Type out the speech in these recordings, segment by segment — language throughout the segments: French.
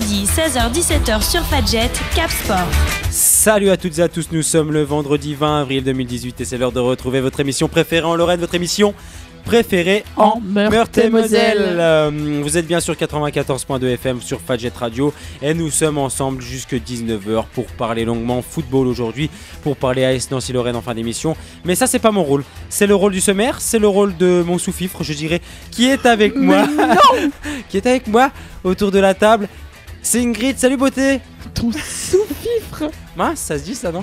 vendredi 16h-17h sur Fadjet, Cap Sport. Salut à toutes et à tous, nous sommes le vendredi 20 avril 2018 et c'est l'heure de retrouver votre émission préférée en Lorraine, votre émission préférée en Meurthe-et-Moselle. Vous êtes bien sur 94.2 FM sur Fadjet Radio et nous sommes ensemble jusque 19h pour parler longuement football aujourd'hui, pour parler AS Nancy-Lorraine en fin d'émission. Mais ça, c'est pas mon rôle, c'est le rôle du sommaire, c'est le rôle de mon sous-fifre, je dirais, qui est avec moi. Qui est avec moi autour de la table. C'est Ingrid, salut beauté. Ton sous-fifre. Mince, ça se dit ça, non?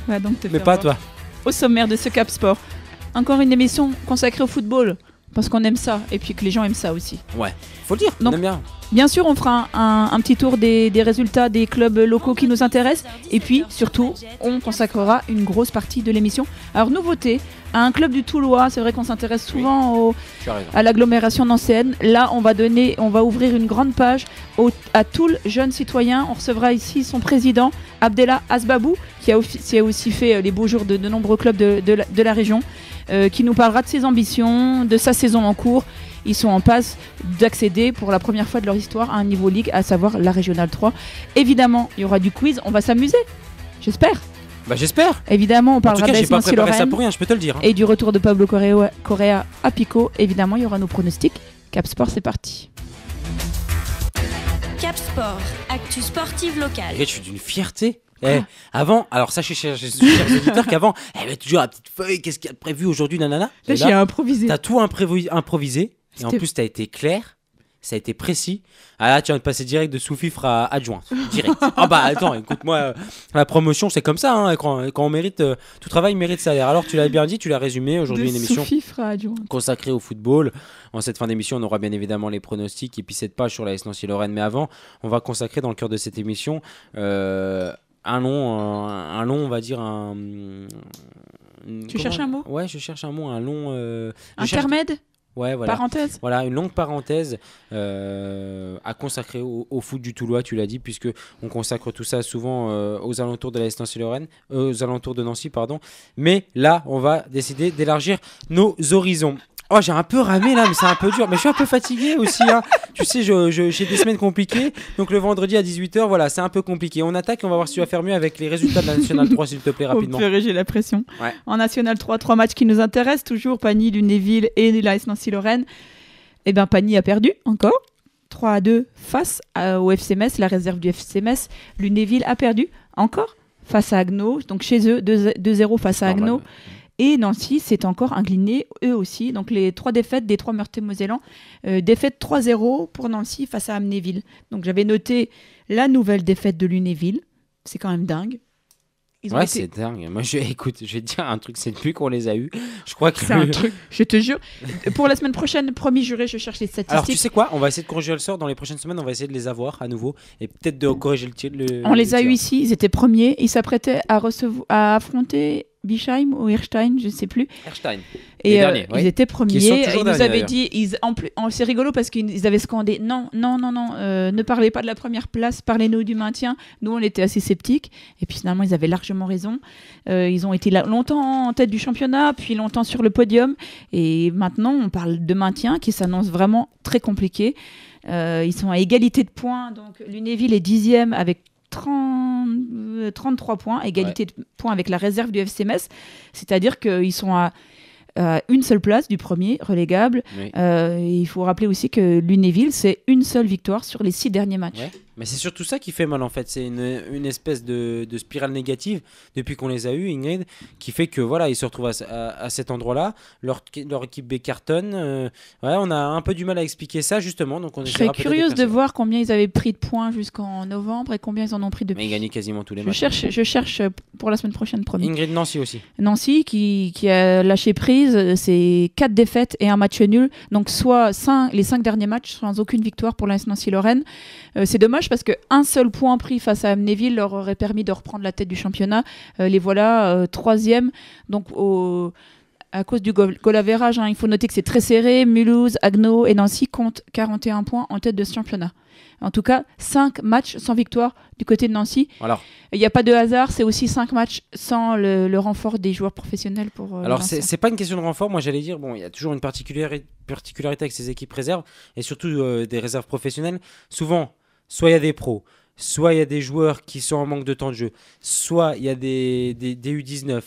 Ouais, donc mais pas toi. Au sommaire de ce Cap Sport, encore une émission consacrée au football, parce qu'on aime ça, et puis que les gens aiment ça aussi. Ouais, faut le dire, donc, on aime bien. Bien sûr, on fera un petit tour des résultats des clubs locaux qui nous intéressent, et puis surtout, on consacrera une grosse partie de l'émission. Alors, nouveauté, à un club du Toulois, c'est vrai qu'on s'intéresse souvent à l'agglomération nancéenne. Là, on va ouvrir une grande page à Toul, jeunes citoyens. On recevra ici son président, Abdellah Asbabou, qui a aussi fait les beaux jours de nombreux clubs de la région, qui nous parlera de ses ambitions, de sa saison en cours. Ils sont en passe d'accéder pour la première fois de leur histoire à un niveau ligue, à savoir la Régionale 3. Évidemment, il y aura du quiz, on va s'amuser, j'espère. Bah j'espère. Évidemment, on parlera d'AS Nancy-Lorraine. Ça pour rien, je peux te le dire. Et du retour de Pablo Correa à Pico. Évidemment, il y aura nos pronostics. Cap Sport, c'est parti. Cap Sport, actu sportive locale. Je suis d'une fierté. Avant, alors sachez chers auditeurs qu'avant, elle avait toujours la petite feuille, qu'est-ce qu'il y a de prévu aujourd'hui, nanana. Là, j'ai improvisé. T'as tout improvisé. Et en plus, t'as été clair, ça a été précis. Ah là, tu viens de passer direct de sous-fifre à adjointe. Direct. Ah bah attends, écoute-moi, la promotion, c'est comme ça. Hein, quand on mérite, tout travail mérite salaire. Alors, tu l'as bien dit, tu l'as résumé. Aujourd'hui, une émission consacrée au football. En cette fin d'émission, on aura bien évidemment les pronostics et puis cette page sur la AS Nancy-Lorraine. Mais avant, on va consacrer dans le cœur de cette émission un long, on va dire Tu cherches un mot? Ouais, je cherche un mot, un long... Intermède? Ouais, voilà. Parenthèse. Voilà, une longue parenthèse à consacrer au foot du Toulois, tu l'as dit, puisque on consacre tout ça souvent aux alentours de la AS Nancy-Lorraine, aux alentours de Nancy, pardon. Mais là, on va décider d'élargir nos horizons. Oh, j'ai un peu ramé là, mais c'est un peu dur. Mais je suis un peu fatigué aussi. Hein. Tu sais, j'ai des semaines compliquées. Donc le vendredi à 18h, voilà, c'est un peu compliqué. On attaque et on va voir si tu vas faire mieux avec les résultats de la Nationale 3, s'il te plaît, rapidement. J'ai la pression. Ouais. En Nationale 3, 3 matchs qui nous intéressent. Toujours Pagny, Lunéville et l'AS Nancy-Lorraine. Eh bien, Pagny a perdu encore. 3-2 face au FC Metz, la réserve du FC Metz. Lunéville a perdu encore face à Agno. Donc chez eux, 2-0 face à Agno. Et Nancy s'est encore incliné, eux aussi. Donc les 3 défaites des 3 Meurthe-et-Mosellans. Défaite 3-0 pour Nancy face à Amnéville. Donc j'avais noté la nouvelle défaite de Lunéville. C'est quand même dingue. C'est dingue. Moi, je vais te dire un truc, c'est depuis qu'on les a eus. Je crois que c'est un truc, je te jure. Pour la semaine prochaine, promis juré, je cherche les statistiques. Alors, tu sais quoi? On va essayer de corriger le sort dans les prochaines semaines. On va essayer de les avoir à nouveau et peut-être de corriger le tir. On les a eus ici. Ils étaient premiers. Ils s'apprêtaient à affronter Bischheim ou Erstein, je ne sais plus. Erstein. Et ils étaient premiers. Ils nous avaient dit, c'est rigolo parce qu'ils avaient scandé non, ne parlez pas de la première place, parlez-nous du maintien. Nous, on était assez sceptiques. Et puis finalement, ils avaient largement raison. Ils ont été longtemps en tête du championnat, puis longtemps sur le podium. Et maintenant, on parle de maintien qui s'annonce vraiment très compliqué. Ils sont à égalité de points. Donc, Lunéville est 10e avec 33 points, égalité de points avec la réserve du FC Metz, c'est-à-dire qu'ils sont à une seule place du premier relégable. Oui. Il faut rappeler aussi que Lunéville, c'est une seule victoire sur les 6 derniers matchs. Ouais. Mais c'est surtout ça qui fait mal en fait, c'est une espèce de spirale négative depuis qu'on les a eus, Ingrid, qui fait que voilà, ils se retrouvent à cet endroit-là, leur équipe B cartonne. On a un peu du mal à expliquer ça justement. Donc on Je serais curieuse de voir combien ils avaient pris de points jusqu'en novembre et combien ils en ont pris depuis. Mais ils gagnaient quasiment tous les matchs. Je cherche pour la semaine prochaine, promis. Ingrid, Nancy aussi. Nancy qui a lâché prise, c'est 4 défaites et un match nul, donc soit les 5 derniers matchs sans aucune victoire pour l'AS Nancy-Lorraine. C'est dommage parce qu'un seul point pris face à Amnéville leur aurait permis de reprendre la tête du championnat. Les voilà 3e. Donc à cause du goal average, il faut noter que c'est très serré. Mulhouse, Agno et Nancy comptent 41 points en tête de ce championnat. En tout cas, 5 matchs sans victoire du côté de Nancy. Alors, il n'y a pas de hasard, c'est aussi 5 matchs sans le renfort des joueurs professionnels. Alors, c'est pas une question de renfort. Moi, j'allais dire, il y a toujours une particularité avec ces équipes réserves et surtout des réserves professionnelles. Souvent, soit il y a des pros, soit il y a des joueurs qui sont en manque de temps de jeu, soit il y a des U19.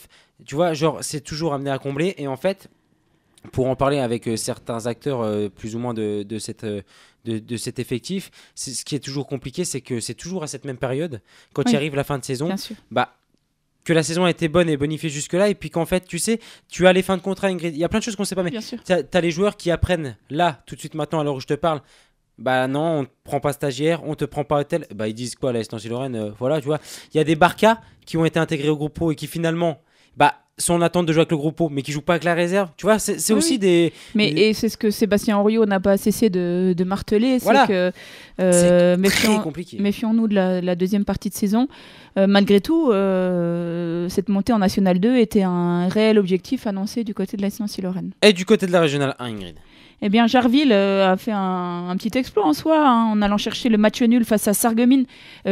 Tu vois, genre, c'est toujours amené à combler. Et en fait, pour en parler avec certains acteurs plus ou moins de cet effectif, ce qui est toujours compliqué, c'est que c'est toujours à cette même période, quand il arrive la fin de saison, que la saison a été bonne et bonifiée jusque-là, et puis qu'en fait, tu sais, tu as les fins de contrat, Ingrid. Il y a plein de choses qu'on ne sait pas, mais tu as les joueurs qui apprennent là, tout de suite maintenant, à l'heure où je te parle, bah non, on ne prend pas stagiaire, on ne te prend pas hôtel. Bah ils disent quoi, la Nancy-Lorraine, voilà, tu vois. Il y a des Barca qui ont été intégrés au groupe pro et qui finalement sont en attente de jouer avec le groupe pro, mais qui jouent pas avec la réserve. Tu vois, c'est aussi des... Et c'est ce que Sébastien Auriot n'a pas cessé de marteler, c'est que méfions-nous de la deuxième partie de saison. Malgré tout, cette montée en National 2 était un réel objectif annoncé du côté de la Nancy-Lorraine. Et du côté de la Régionale 1, Ingrid? Eh bien, Jarville a fait un petit exploit en soi, en allant chercher le match nul face à Sarreguemines,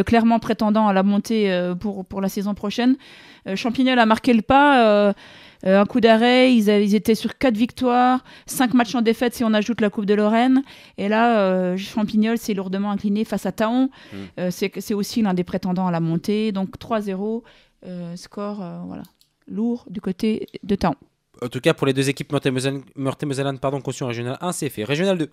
clairement prétendant à la montée pour la saison prochaine. Champignol a marqué le pas, un coup d'arrêt, ils étaient sur 4 victoires, 5 matchs en défaite si on ajoute la Coupe de Lorraine. Et là, Champignol s'est lourdement incliné face à Taon. C'est aussi l'un des prétendants à la montée. Donc 3-0, score lourd du côté de Taon. En tout cas, pour les deux équipes Meurthe-et-Mosellane, conçues en Régional 1, c'est fait. Régional 2.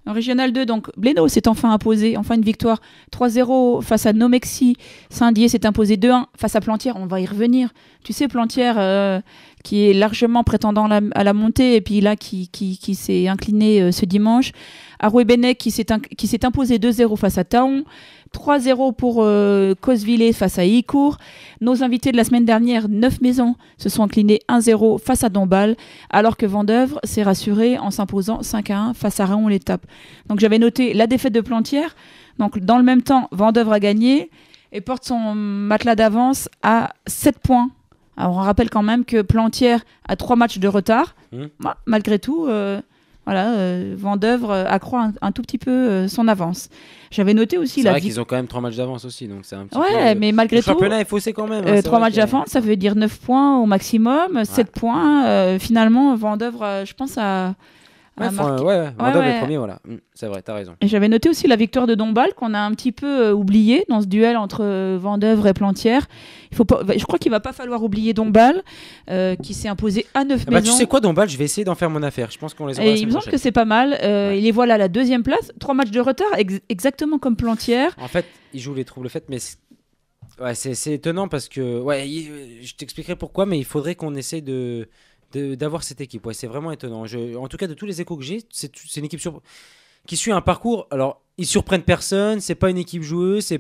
En Régional 2, donc, Blénaud s'est enfin imposé, enfin une victoire 3-0 face à Nomexi. Saint-Dié s'est imposé 2-1 face à Plantière. On va y revenir. Tu sais, Plantière, qui est largement prétendant à la montée, et puis là, qui s'est incliné ce dimanche. Arouet-Bennec qui s'est imposé 2-0 face à Taon. 3-0 pour Cosvillers face à Icourt. Nos invités de la semaine dernière, 9 Maisons, se sont inclinés 1-0 face à Dombasle, alors que Vendeuvre s'est rassuré en s'imposant 5-1 face à Raon-l'Étape. Donc j'avais noté la défaite de Plantière. Donc dans le même temps, Vendeuvre a gagné et porte son matelas d'avance à 7 points. Alors on rappelle quand même que Plantière a 3 matchs de retard. Malgré tout... Vendeuvre accroît un tout petit peu son avance. J'avais noté aussi c'est vrai qu'ils ont quand même 3 matchs d'avance aussi, donc c'est un petit peu... mais malgré tout... Le championnat est faussé quand même. 3 matchs d'avance, ça veut dire 9 points au maximum, 7 points. Finalement, Vendeuvre, je pense, Vendeuvre est premier, voilà. C'est vrai, t'as raison. Et j'avais noté aussi la victoire de Dombasle, qu'on a un petit peu oublié dans ce duel entre Vendeuvre et Plantière. Je crois qu'il va pas falloir oublier Dombasle, qui s'est imposé à 9 Maisons. Tu sais quoi, Dombasle, je vais essayer d'en faire mon affaire. Je pense qu'on les aura la semaine prochaine. Il me semble que c'est pas mal. Il est voilà à la 2e place, 3 matchs de retard, exactement comme Plantière. En fait, il joue les troubles faites, mais c'est étonnant parce que... je t'expliquerai pourquoi, mais il faudrait qu'on essaye d'avoir cette équipe. C'est vraiment étonnant. En tout cas, de tous les échos que j'ai, c'est une équipe qui suit un parcours. Alors, ils surprennent personne, c'est pas une équipe joueuse,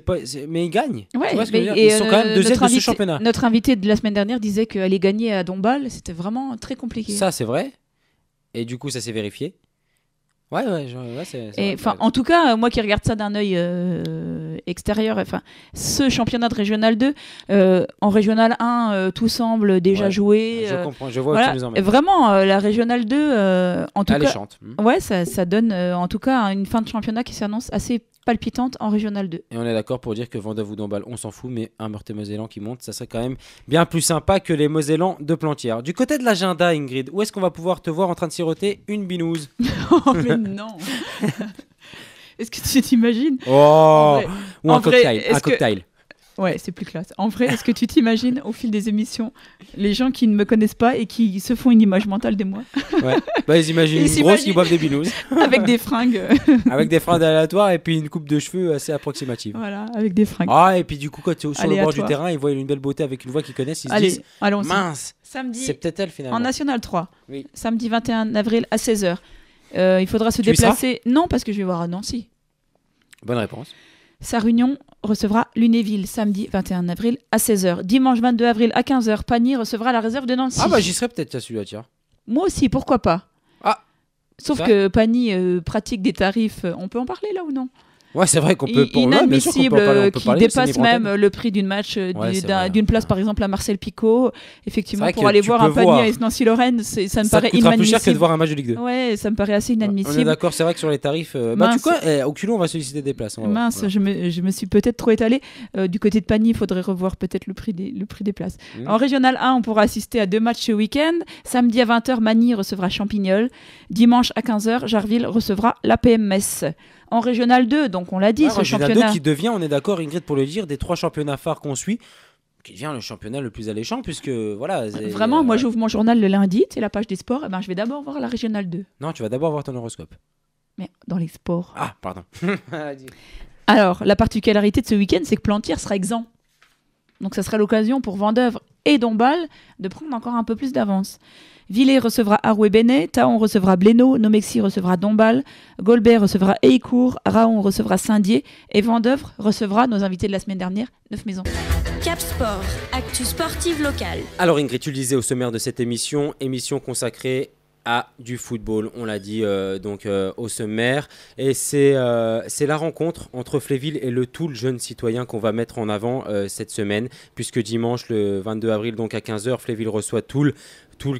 mais ils gagnent. Tu vois ce que je veux dire, ils sont quand même deuxième de ce championnat. Notre invité de la semaine dernière disait qu'aller gagner à Dombasle, c'était vraiment très compliqué. Ça, c'est vrai. Et du coup, ça s'est vérifié. En tout cas, moi qui regarde ça d'un œil extérieur, ce championnat de Régional 2, en Régional 1, tout semble déjà joué. Je comprends, je vois où tu nous emmènes. Vraiment, la Régional 2, en tout alléchante. cas, ça donne en tout cas une fin de championnat qui s'annonce assez palpitante en Régional 2. Et on est d'accord pour dire que Vendeuvre ou Dombasle, on s'en fout, mais un Meurthe-et-Mosellane qui monte, ça serait quand même bien plus sympa que les Mosellans de Plantière. Du côté de l'agenda, Ingrid, où est-ce qu'on va pouvoir te voir en train de siroter une binouse? Oh, mais non. Est-ce que tu t'imagines? Ou un cocktail. Ouais, c'est plus classe. En vrai, est-ce que tu t'imagines au fil des émissions les gens qui ne me connaissent pas et qui se font une image mentale de moi? Ils imaginent une grosse qui boivent des binous. Avec des fringues. Avec des fringues aléatoires et puis une coupe de cheveux assez approximative. Voilà, avec des fringues. Et puis du coup, quand tu es sur le bord du terrain, ils voient une belle beauté avec une voix qu'ils connaissent, ils se disent mince, c'est peut-être elle finalement. En National 3, samedi 21 avril à 16h. Il faudra se déplacer. Non, parce que je vais voir à Nancy. Bonne réponse. Sarre-Union recevra Lunéville samedi 21 avril à 16h. Dimanche 22 avril à 15h, Pagny recevra la réserve de Nancy. J'y serais peut-être à celui-là, tiens. Moi aussi, pourquoi pas. Sauf que Pagny pratique des tarifs. On peut en parler là ou non? Ouais, c'est vrai qu'on peut. Inadmissible, qui dépasse même le prix d'une match, d'une place par exemple à Marcel Picot. Effectivement, pour aller voir un Pagny à Nancy-Lorraine, ça me paraît inadmissible. Ça coûtera plus cher que de voir un match de Ligue 2. Ouais, ça me paraît assez inadmissible. On est d'accord, c'est vrai que sur les tarifs, tu vois, au culot, on va solliciter des places. Je me suis peut-être trop étalée. Du côté de Pagny, il faudrait revoir peut-être le prix des places. En Régional 1, on pourra assister à 2 matchs ce week-end. Samedi à 20h, Magny recevra Champignol. Dimanche à 15h, Jarville recevra l'APM Metz. en Régional 2, donc on l'a dit, ce Régional championnat. 2 qui devient, on est d'accord Ingrid pour le dire, des 3 championnats phares qu'on suit, qui devient le championnat le plus alléchant, puisque voilà... Vraiment, moi j'ouvre mon journal le lundi, c'est la page des sports, je vais d'abord voir la Régionale 2. Non, tu vas d'abord voir ton horoscope. Mais dans les sports. Ah, pardon. Alors, la particularité de ce week-end, c'est que Plantier sera exempt. Donc ça sera l'occasion pour Vendeuvre et Dombasle de prendre encore un peu plus d'avance. Villers recevra Arouet-Bénet, Taon recevra Blénaud, Nomexy recevra Dombasle, Golbert recevra Hécourt, Raon recevra Saint-Dié et Vendeuvre recevra nos invités de la semaine dernière, Neufmaison. Cap Sport, actu sportive locale. Alors Ingrid, tu le disais au sommaire de cette émission consacrée à du football, on l'a dit au sommaire, et c'est la rencontre entre Fléville et le Toul jeune citoyen qu'on va mettre en avant cette semaine, puisque dimanche le 22 avril donc à 15h, Fléville reçoit Toul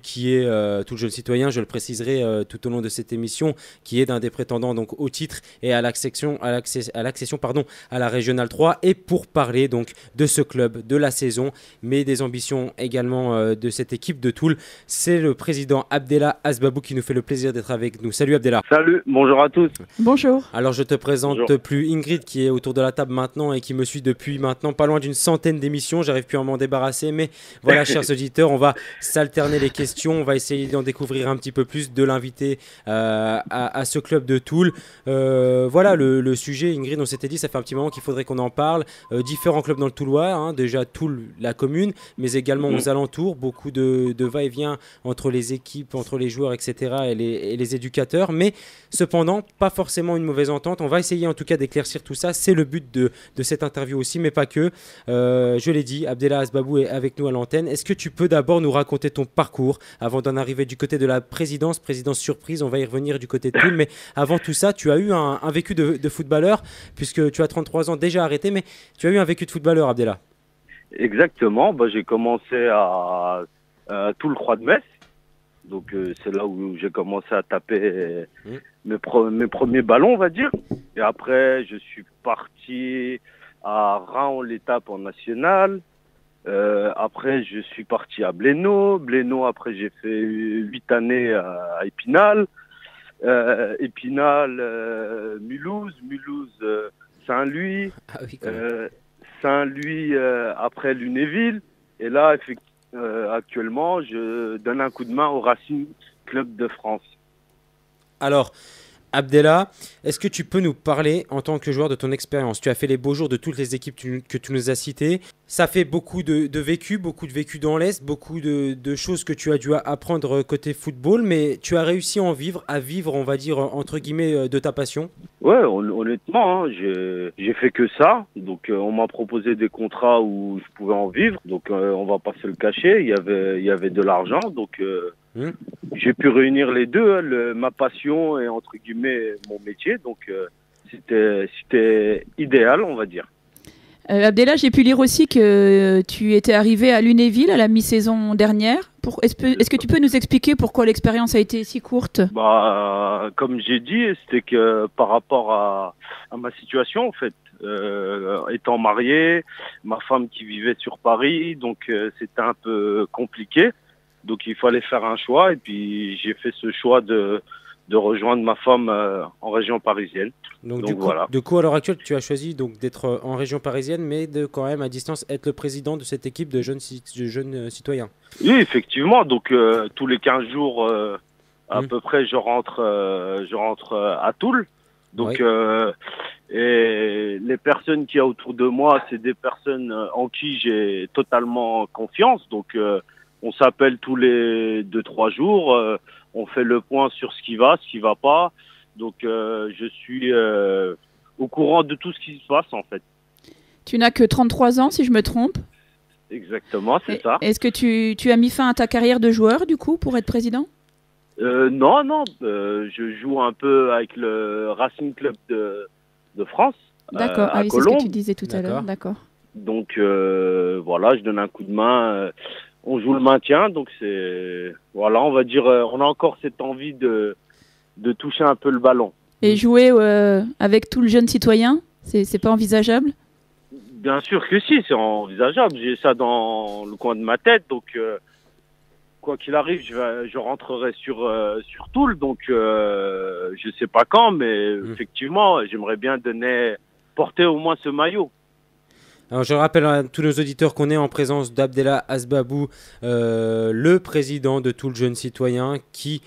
qui est Toul jeune citoyen, je le préciserai tout au long de cette émission, qui est d'un des prétendants donc au titre et à l'accession à la Régionale 3, et pour parler donc de ce club, de la saison, mais des ambitions également de cette équipe de Toul, c'est le président Abdellah Asbabou qui nous fait le plaisir d'être avec nous. Salut Abdellah. Salut, bonjour à tous. Bonjour. Alors je te présente plus Ingrid qui est autour de la table maintenant et qui me suit depuis maintenant pas loin d'une centaine d'émissions, j'arrive plus à m'en débarrasser, mais voilà chers auditeurs, on va s'alterner les questions, on va essayer d'en découvrir un petit peu plus de l'invité à ce club de Toul. Voilà le sujet Ingrid, on s'était dit ça fait un petit moment qu'il faudrait qu'on en parle, différents clubs dans le Toulois, déjà Toul la commune, mais également aux alentours, beaucoup de va-et-vient entre les équipes, entre les joueurs etc. et les éducateurs, mais cependant pas forcément une mauvaise entente. On va essayer en tout cas d'éclaircir tout ça, c'est le but de cette interview aussi, mais pas que. Je l'ai dit, Abdellah Asbabou est avec nous à l'antenne. Est-ce que tu peux d'abord nous raconter ton parcours avant d'en arriver du côté de la présidence surprise, on va y revenir du côté de Toul, mais avant tout ça, tu as eu un vécu de footballeur, puisque tu as 33 ans déjà arrêté, mais tu as eu un vécu de footballeur, Abdellah. Exactement, j'ai commencé à Toul-Croix de Metz, donc c'est là où j'ai commencé à taper mes premiers ballons, on va dire, et après je suis parti à Raon l'étape en national. Après, je suis parti à Blénaud. Après, j'ai fait 8 années à Épinal. Épinal, Mulhouse. Saint-Louis. Ah oui, Saint-Louis, après Lunéville. Et là, actuellement, je donne un coup de main au Racing Club de France. Alors, Abdellah, est-ce que tu peux nous parler en tant que joueur de ton expérience? Tu as fait les beaux jours de toutes les équipes que tu nous as citées. Ça fait beaucoup de vécu dans l'Est, beaucoup de choses que tu as dû apprendre côté football, mais tu as réussi à vivre, on va dire, entre guillemets, de ta passion? Ouais, honnêtement, j'ai fait que ça. Donc, on m'a proposé des contrats où je pouvais en vivre. Donc, on va pas se le cacher. Il y avait de l'argent. Donc, j'ai pu réunir les deux, ma passion et entre guillemets mon métier. Donc, c'était idéal, on va dire. Abdellah, j'ai pu lire aussi que tu étais arrivé à Lunéville à la mi-saison dernière. Est-ce que tu peux nous expliquer pourquoi l'expérience a été si courte? Comme j'ai dit, c'était que par rapport à ma situation, en fait, étant marié, ma femme qui vivait sur Paris, donc c'était un peu compliqué. Donc il fallait faire un choix et puis j'ai fait ce choix de rejoindre ma femme en région parisienne. Donc voilà. Du coup, à l'heure actuelle, tu as choisi donc d'être en région parisienne, mais de quand même à distance être le président de cette équipe de jeunes citoyens. Oui, effectivement. Donc tous les 15 jours, à peu près, je rentre à Toul. Donc et les personnes qu'il y a autour de moi, c'est des personnes en qui j'ai totalement confiance. Donc on s'appelle tous les 2-3 jours. On fait le point sur ce qui va pas. Donc, je suis au courant de tout ce qui se passe, en fait. Tu n'as que 33 ans, si je me trompe. Exactement, c'est ça. Est-ce que tu as mis fin à ta carrière de joueur, du coup, pour être président? Non. Je joue un peu avec le Racing Club de France. D'accord, c'est ce que tu disais tout à l'heure. D'accord. Donc, voilà, je donne un coup de main. On joue le maintien, donc voilà, on va dire, on a encore cette envie de toucher un peu le ballon. Et jouer avec tout le jeune citoyen, c'est pas envisageable? Bien sûr que si, c'est envisageable. J'ai ça dans le coin de ma tête, donc quoi qu'il arrive, je rentrerai sur Toul, donc je sais pas quand, mais effectivement, j'aimerais bien porter au moins ce maillot. Alors, je rappelle à tous nos auditeurs qu'on est en présence d'Abdellah Asbabou, le président de Toul Jeunes Citoyens, qui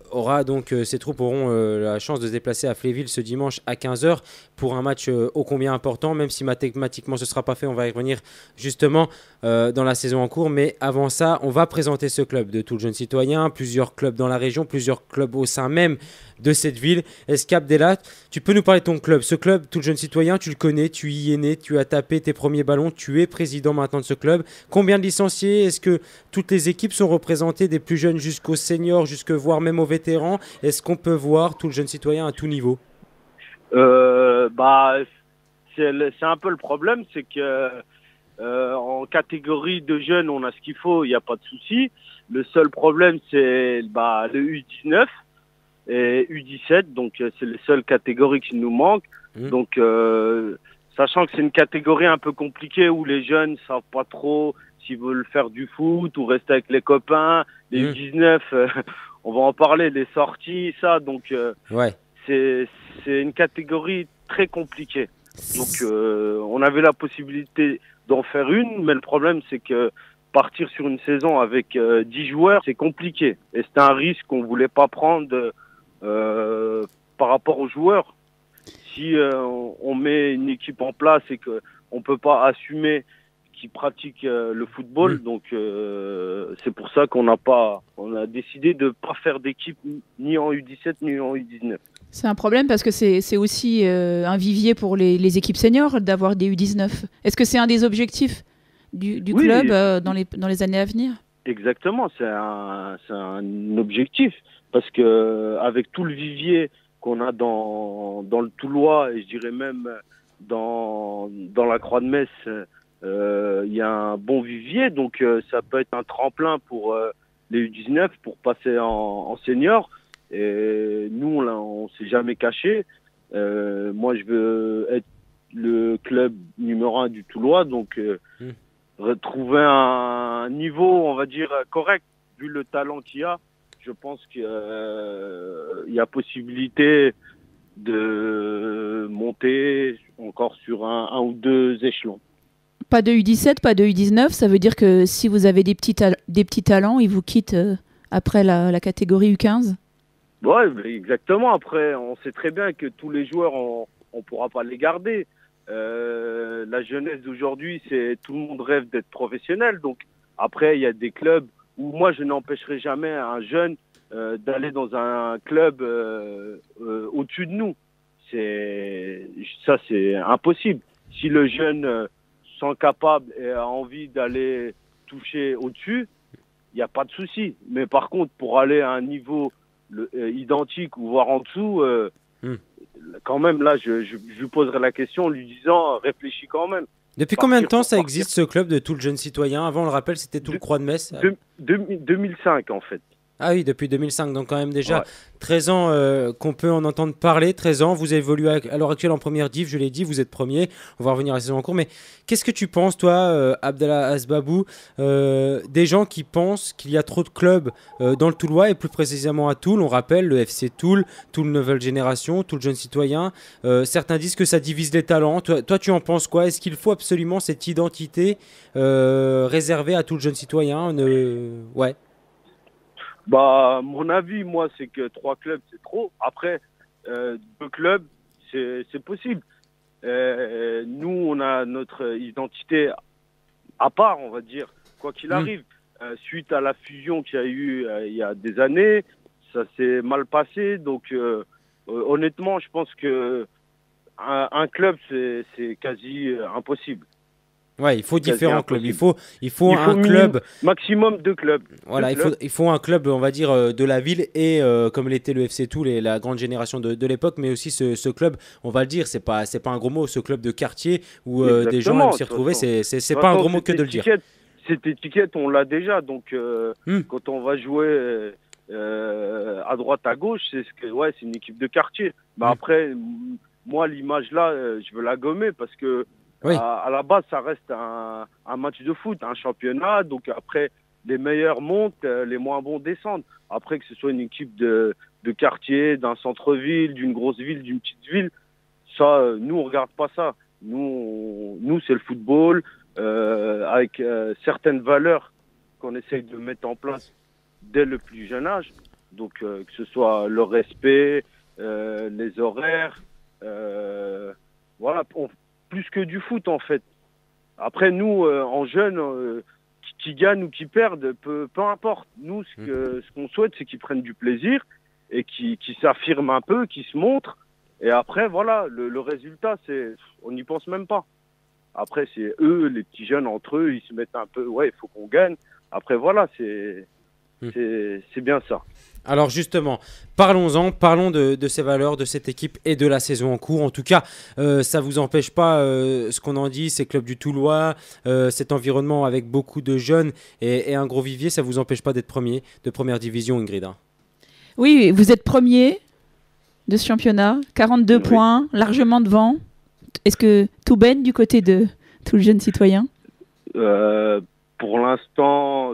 aura donc, ses troupes auront la chance de se déplacer à Fléville ce dimanche à 15h pour un match ô combien important, même si mathématiquement ce ne sera pas fait, on va y revenir justement dans la saison en cours. Mais avant ça, on va présenter ce club de Toul Jeunes Citoyens, plusieurs clubs dans la région, plusieurs clubs au sein même de cette ville. Est-ce qu'Abdellah, tu peux nous parler de ton club? Ce club, Toul Jeunes Citoyens, tu le connais, tu y es né, tu as tapé tes premiers ballons, tu es président maintenant de ce club. Combien de licenciés? Est-ce que toutes les équipes sont représentées, des plus jeunes jusqu'aux seniors, voire même aux vétérans? Est-ce qu'on peut voir Toul Jeunes Citoyens à tout niveau? C'est un peu le problème, c'est que en catégorie de jeunes, on a ce qu'il faut, il n'y a pas de souci. Le seul problème, c'est le U19 et U17, donc c'est les seules catégories qui nous manquent. Donc, sachant que c'est une catégorie un peu compliquée où les jeunes savent pas trop s'ils veulent faire du foot ou rester avec les copains. Les U19, on va en parler, les sorties, ça. Donc, c'est une catégorie très compliquée. Donc, on avait la possibilité d'en faire une, mais le problème, c'est que partir sur une saison avec 10 joueurs, c'est compliqué. Et c'est un risque qu'on voulait pas prendre par rapport aux joueurs. Si on met une équipe en place et qu'on peut pas assumer qu'ils pratiquent le football, donc c'est pour ça on a décidé de pas faire d'équipe ni en U17 ni en U19. C'est un problème parce que c'est aussi un vivier pour les équipes seniors d'avoir des U19. Est-ce que c'est un des objectifs du club dans les années à venir? Exactement, c'est un objectif parce que avec tout le vivier qu'on a dans le Toulois et je dirais même dans la Croix-de-Metz, il y a un bon vivier, donc ça peut être un tremplin pour les U19 pour passer en senior. Et nous, là, on s'est jamais caché. Moi, je veux être le club numéro 1 du Toulois, donc retrouver un niveau, on va dire, correct, vu le talent qu'il y a. Je pense qu'il y a possibilité de monter encore sur un ou deux échelons. Pas de U17, pas de U19, ça veut dire que si vous avez des petits talents, ils vous quittent après la catégorie U15? Ouais, exactement. Après, on sait très bien que tous les joueurs, on pourra pas les garder. La jeunesse d'aujourd'hui, tout le monde rêve d'être professionnel. Donc après, il y a des clubs où moi, je n'empêcherai jamais un jeune d'aller dans un club au-dessus de nous. Ça, c'est impossible. Si le jeune sent capable et a envie d'aller toucher au-dessus, il n'y a pas de souci. Mais par contre, pour aller à un niveau identique ou voire en dessous, quand même, là, je lui poserai la question en lui disant, réfléchis quand même. Depuis combien de temps ça existe, ce club de Toul Jeunes Citoyens? Avant, on le rappelle, c'était Toul Croix-de-Metz. 2005, en fait. Ah oui, depuis 2005, donc quand même déjà 13 ans qu'on peut en entendre parler. 13 ans, vous évoluez à l'heure actuelle en première div, je l'ai dit, vous êtes premier. On va revenir à la saison en cours. Mais qu'est-ce que tu penses, toi, Abdellah Asbabou, des gens qui pensent qu'il y a trop de clubs dans le Toulois et plus précisément à Toul? On rappelle le FC Toul, Toul Nouvelle Génération, Toul Jeunes Citoyens. Certains disent que ça divise les talents. Toi, tu en penses quoi? Est-ce qu'il faut absolument cette identité réservée à Toul Jeunes Citoyens? Ouais. Mon avis, moi, c'est que 3 clubs, c'est trop. Après, 2 clubs, c'est possible. Nous, on a notre identité à part, on va dire, quoi qu'il arrive. Suite à la fusion qu'il y a eu il y a des années, ça s'est mal passé. Donc, honnêtement, je pense que un club, c'est quasi impossible. Ouais, il faut différents clubs. Il faut un club. Maximum 2 clubs. Voilà, il faut un club, on va dire, de la ville et comme l'était le FC Toul et la grande génération de l'époque, mais aussi ce club, on va le dire, c'est pas un gros mot, ce club de quartier où des gens aiment s'y retrouver, c'est pas un gros mot que de le dire. Cette étiquette, on l'a déjà, donc quand on va jouer à droite, à gauche, c'est une équipe de quartier. Mais après, moi, l'image là, je veux la gommer parce que à la base, ça reste un match de foot, un championnat. Donc après, les meilleurs montent, les moins bons descendent. Après, que ce soit une équipe de quartier, d'un centre-ville, d'une grosse ville, d'une petite ville, ça, nous, on regarde pas ça. Nous, c'est le football, avec certaines valeurs qu'on essaye de mettre en place dès le plus jeune âge. Donc, que ce soit le respect, les horaires, voilà, plus que du foot, en fait. Après, nous, en jeunes, qui gagnent ou qui perdent, peu importe. Nous, ce qu'on souhaite, c'est qu'ils prennent du plaisir et qu'ils s'affirment un peu, qu'ils se montrent. Et après, voilà, le résultat, on n'y pense même pas. Après, c'est eux, les petits jeunes, entre eux, ils se mettent un peu, ouais, il faut qu'on gagne. Après, voilà, c'est bien ça. Alors justement, parlons-en, parlons de ces valeurs, de cette équipe et de la saison en cours. En tout cas, ça ne vous empêche pas, ce qu'on en dit, ces clubs du Toulois, cet environnement avec beaucoup de jeunes et un gros vivier, ça ne vous empêche pas d'être premier de première division, Ingrid. Oui, vous êtes premier de ce championnat, 42 points, largement devant. Est-ce que tout baigne du côté de tout le jeune citoyen? Pour l'instant,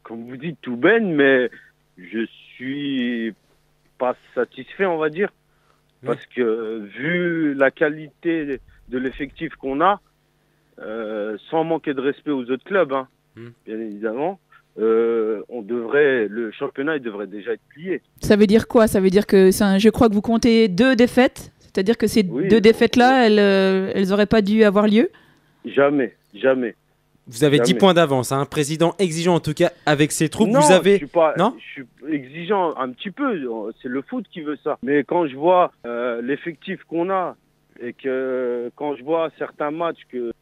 comme vous dites, tout baigne, mais je suis pas satisfait, on va dire, parce que vu la qualité de l'effectif qu'on a, sans manquer de respect aux autres clubs, hein, bien évidemment, le championnat il devrait déjà être plié. Ça veut dire quoi? Ça veut dire que je crois que vous comptez 2 défaites, c'est-à-dire que ces 2 défaites-là, elles n'auraient pas dû avoir lieu? Jamais. Vous avez 10 points d'avance, un président exigeant en tout cas avec ses troupes. Non, vous avez... je suis exigeant un petit peu, c'est le foot qui veut ça. Mais quand je vois l'effectif qu'on a et que quand je vois certains matchs que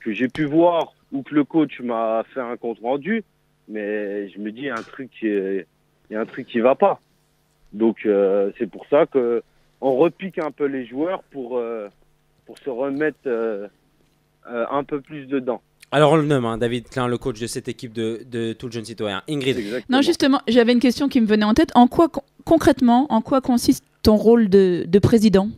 j'ai pu voir ou que le coach m'a fait un compte rendu, mais je me dis il y a un truc qui va pas. Donc c'est pour ça que on repique un peu les joueurs pour se remettre un peu plus dedans. Alors on le nomme, David Klein, le coach de cette équipe de tout le jeune citoyen. Ingrid. Exactement. Non, justement, j'avais une question qui me venait en tête. Concrètement, en quoi consiste ton rôle de président?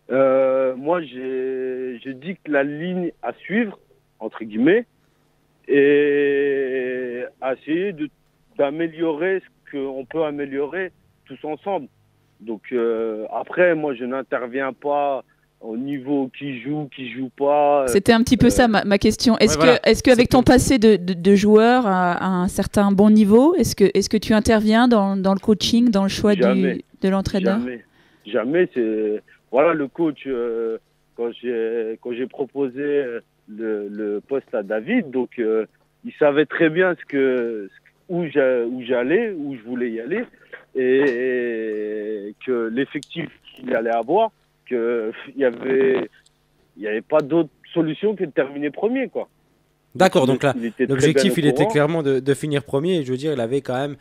Moi, je dicte la ligne à suivre, entre guillemets, et essayer d'améliorer ce qu'on peut améliorer tous ensemble. Donc après, moi, je n'interviens pas au niveau qui joue pas. C'était un petit peu ça ma question. Est-ce qu'avec ton passé de joueur à un certain bon niveau, est-ce que tu interviens dans le coaching, dans le choix de l'entraîneur? Jamais. Voilà, le coach, quand j'ai proposé le poste à David, donc il savait très bien où j'allais, où je voulais y aller, et que l'effectif qu'il allait avoir, qu'il n'y avait pas d'autre solution que de terminer premier, quoi. D'accord, donc là, l'objectif, il était clairement de finir premier. Et je veux dire, il avait quand même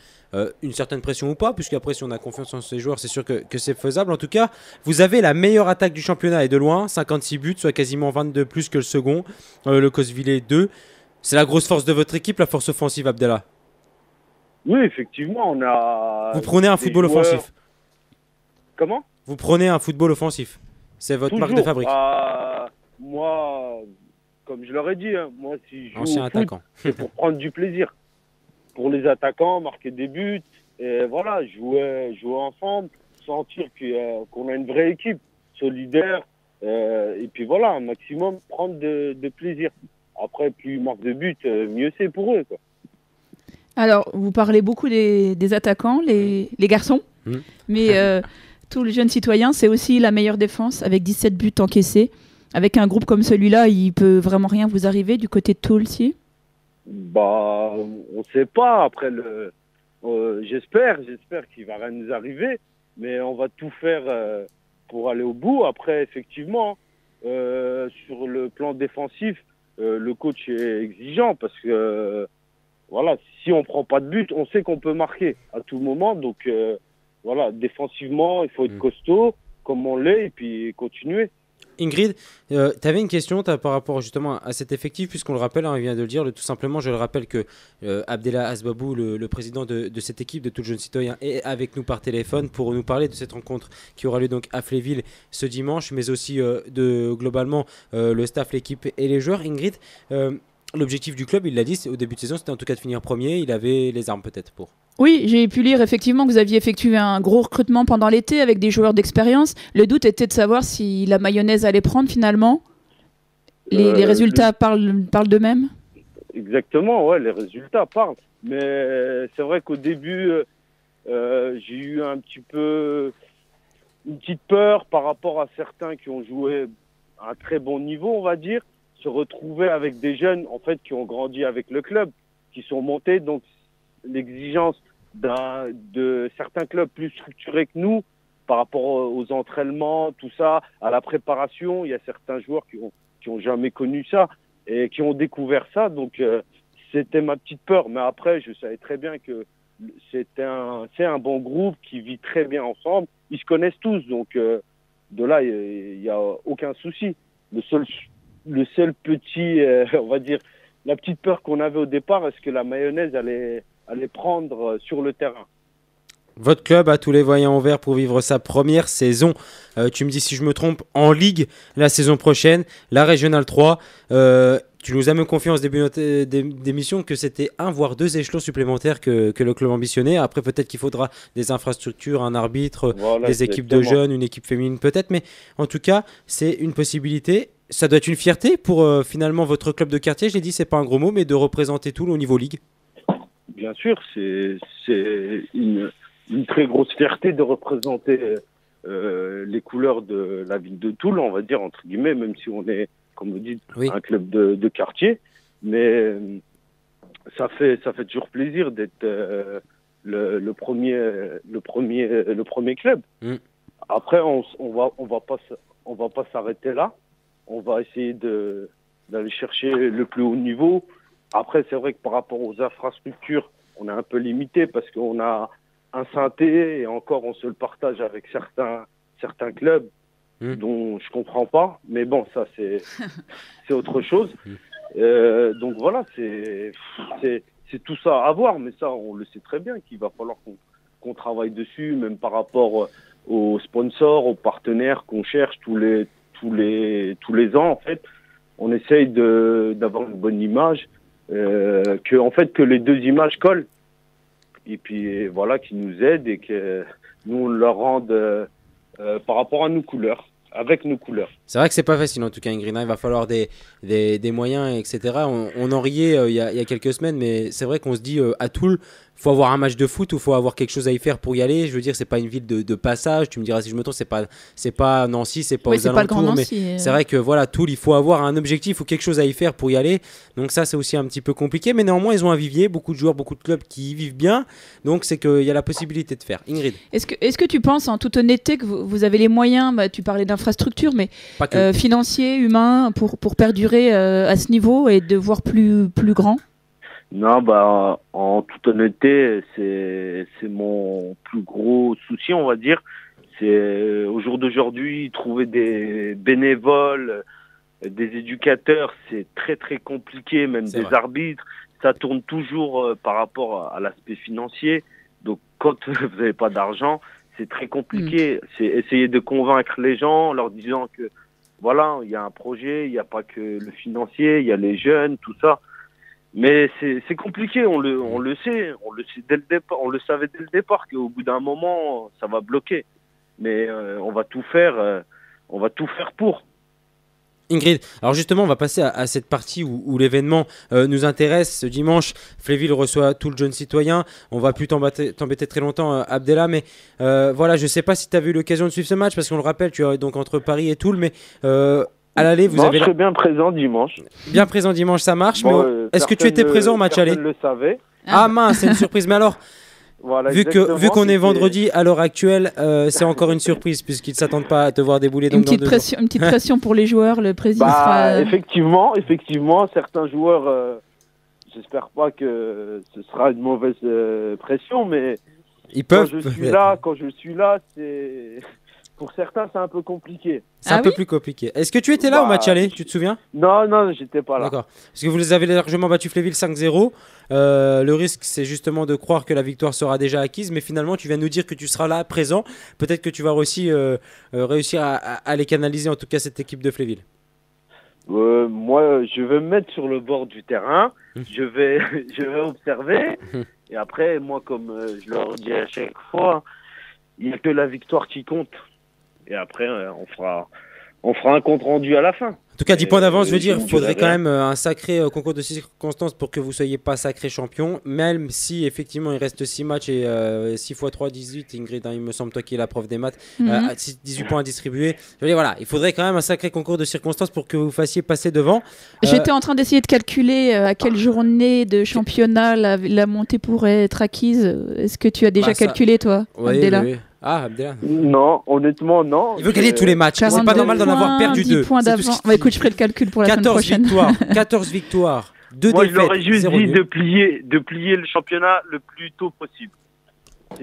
une certaine pression ou pas, puisqu'après, si on a confiance en ses joueurs, c'est sûr que c'est faisable. En tout cas, vous avez la meilleure attaque du championnat et de loin, 56 buts, soit quasiment 22 plus que le second, le Cosvillers 2. C'est la grosse force de votre équipe, la force offensive, Abdellah. Oui, effectivement, on a... Vous prenez un football offensif. Comment? Vous prenez un football offensif. C'est votre marque de fabrique. Moi, comme je leur ai dit, moi, si je joue ancien au foot, attaquant, c'est pour prendre du plaisir. Pour les attaquants, marquer des buts, et voilà, jouer ensemble, sentir qu'on a une vraie équipe, solidaire, et puis voilà, un maximum, prendre de plaisir. Après, plus ils marquent de buts, mieux c'est pour eux, quoi. Alors, vous parlez beaucoup des attaquants, les garçons, mais tout le jeune citoyen, c'est aussi la meilleure défense, avec 17 buts encaissés. Avec un groupe comme celui-là, il peut vraiment rien vous arriver du côté de Toul, si? Bah, on sait pas. Après, j'espère qu'il va rien nous arriver, mais on va tout faire pour aller au bout. Après, effectivement, sur le plan défensif, le coach est exigeant parce que voilà, si on prend pas de but, on sait qu'on peut marquer à tout moment. Donc voilà, défensivement, il faut être costaud, comme on l'est, et puis continuer. Ingrid, tu avais une question par rapport justement à cet effectif, puisqu'on le rappelle, il vient de le dire, tout simplement, je le rappelle que Abdellah Asbabou, le président de cette équipe de tout jeune citoyen, est avec nous par téléphone pour nous parler de cette rencontre qui aura lieu donc à Fléville ce dimanche, mais aussi globalement le staff, l'équipe et les joueurs. Ingrid, l'objectif du club, il l'a dit, au début de saison, c'était en tout cas de finir premier. Il avait les armes peut-être pour. Oui, j'ai pu lire effectivement que vous aviez effectué un gros recrutement pendant l'été avec des joueurs d'expérience. Le doute était de savoir si la mayonnaise allait prendre finalement. Les résultats parlent d'eux-mêmes. Exactement, ouais, les résultats parlent. Mais c'est vrai qu'au début, j'ai eu un petit peu une petite peur par rapport à certains qui ont joué à un très bon niveau, on va dire, se retrouver avec des jeunes en fait qui ont grandi avec le club, qui sont montés. Donc l'exigence de certains clubs plus structurés que nous par rapport aux entraînements, tout ça, à la préparation, il y a certains joueurs qui ont jamais connu ça et qui ont découvert ça. Donc c'était ma petite peur. Mais après, je savais très bien que c'est un bon groupe qui vit très bien ensemble. Ils se connaissent tous, donc de là, il y a aucun souci. Le seul petit, on va dire, la petite peur qu'on avait au départ, est-ce que la mayonnaise allait prendre sur le terrain. Votre club a tous les voyants ouverts pour vivre sa première saison. Tu me dis si je me trompe, en Ligue la saison prochaine, la Régionale 3. Tu nous as même confié en ce début d'émission que c'était 1 voire 2 échelons supplémentaires que le club ambitionnait. Après, peut-être qu'il faudra des infrastructures, un arbitre, voilà, des équipes de jeunes, une équipe féminine peut-être. Mais en tout cas, c'est une possibilité. Ça doit être une fierté pour finalement votre club de quartier. Je l'ai dit, c'est pas un gros mot, mais de représenter Toul au niveau Ligue. Bien sûr, c'est une très grosse fierté de représenter les couleurs de la ville de Toul, on va dire, entre guillemets, même si on est, comme vous dites, oui, un club de quartier. Mais ça fait toujours plaisir d'être le premier club. Après, on va pas s'arrêter là. On va essayer d'aller chercher le plus haut niveau. Après, c'est vrai que par rapport aux infrastructures, on est un peu limité parce qu'on a un synthé et encore on se le partage avec certains clubs dont je comprends pas. Mais bon, ça c'est autre chose. Donc voilà, c'est tout ça à voir. Mais ça, on le sait très bien qu'il va falloir qu'on travaille dessus, même par rapport aux sponsors, aux partenaires qu'on cherche tous les ans. En fait, on essaye d'avoir une bonne image. Que les 2 images collent et puis voilà, qui nous aident et que nous on leur rende par rapport à nos couleurs, avec nos couleurs. C'est vrai que c'est pas facile en tout cas, Ingrid, il va falloir des moyens, etc. On en riait il y a quelques semaines, mais c'est vrai qu'on se dit à Toul, faut avoir un match de foot ou faut avoir quelque chose à y faire pour y aller. Je veux dire, c'est pas une ville de passage. Tu me diras si je me trompe, c'est pas Nancy, c'est pas aux alentours, mais c'est vrai que voilà, Toul, il faut avoir un objectif ou quelque chose à y faire pour y aller. Donc ça, c'est aussi un petit peu compliqué, mais néanmoins, ils ont un vivier, beaucoup de joueurs, beaucoup de clubs qui y vivent bien. Donc c'est qu'il y a la possibilité de faire. Ingrid. Est-ce que tu penses, en toute honnêteté, que vous avez les moyens, tu parlais d'infrastructures, mais financiers, humains, pour perdurer à ce niveau et de voir plus grand? Non, en toute honnêteté, c'est mon plus gros souci, on va dire. C'est au jour d'aujourd'hui, trouver des bénévoles, des éducateurs, c'est très très compliqué, même des arbitres. Ça tourne toujours par rapport à l'aspect financier. Donc quand vous n'avez pas d'argent, c'est très compliqué. C'est essayer de convaincre les gens en leur disant que voilà, il y a un projet, il n'y a pas que le financier, il y a les jeunes, tout ça. Mais c'est compliqué, on le sait dès le départ, on le savait dès le départ qu'au bout d'un moment ça va bloquer. Mais on va tout faire pour. Ingrid, alors justement, on va passer à cette partie où l'événement nous intéresse. Ce dimanche, Fléville reçoit tout le jeune citoyen. On va plus t'embêter très longtemps, Abdellah, mais voilà, je sais pas si tu as eu l'occasion de suivre ce match, parce qu'on le rappelle, tu es donc entre Paris et Toul, mais à l'aller, vous avez... Je serai bien présent dimanche. Bien présent dimanche, ça marche, mais est-ce que tu étais présent au match aller? Personne ne le savait. Ah mince, c'est une surprise, mais alors... Voilà, vu qu'on est vendredi à l'heure actuelle, c'est encore une surprise puisqu'ils ne s'attendent pas à te voir débouler. Une petite pression pour les joueurs, le président sera... Effectivement, certains joueurs, j'espère pas que ce sera une mauvaise pression, mais ils peuvent. Quand je suis là, c'est... Pour certains, c'est un peu compliqué. C'est un peu plus compliqué. Est-ce que tu étais là au match aller, tu te souviens? Non, j'étais pas là. D'accord. Parce que vous les avez largement battu Fléville 5-0. Le risque, c'est justement de croire que la victoire sera déjà acquise. Mais finalement, tu viens de nous dire que tu seras là, présent. Peut-être que tu vas aussi réussir à les canaliser, en tout cas, cette équipe de Fléville. Moi, je vais me mettre sur le bord du terrain, je vais observer, et après, moi, comme je leur dis à chaque fois, il n'y a que la victoire qui compte. Et après, on fera un compte rendu à la fin. En tout cas, 10 points d'avance, je veux dire, il faudrait quand même un sacré concours de circonstances pour que vous ne soyez pas sacré champion, même si effectivement il reste 6 matchs et 6 x 3, 18, Ingrid, hein, il me semble, toi qui es la prof des maths, 18 points à distribuer. Je veux dire, voilà, il faudrait quand même un sacré concours de circonstances pour que vous fassiez passer devant. J'étais en train d'essayer de calculer à quelle journée de championnat la montée pourrait être acquise. Est-ce que tu as déjà calculé, toi, Abdella? Oui. Ah, Abdella. Non, honnêtement, non. Il veut gagner tous les matchs. C'est pas normal d'en avoir perdu 2. 10 points d'avance. Écoute, je ferai le calcul pour la semaine prochaine. 14 victoires, 2 Moi, défaites. Moi, je leur ai juste dit de plier le championnat le plus tôt possible.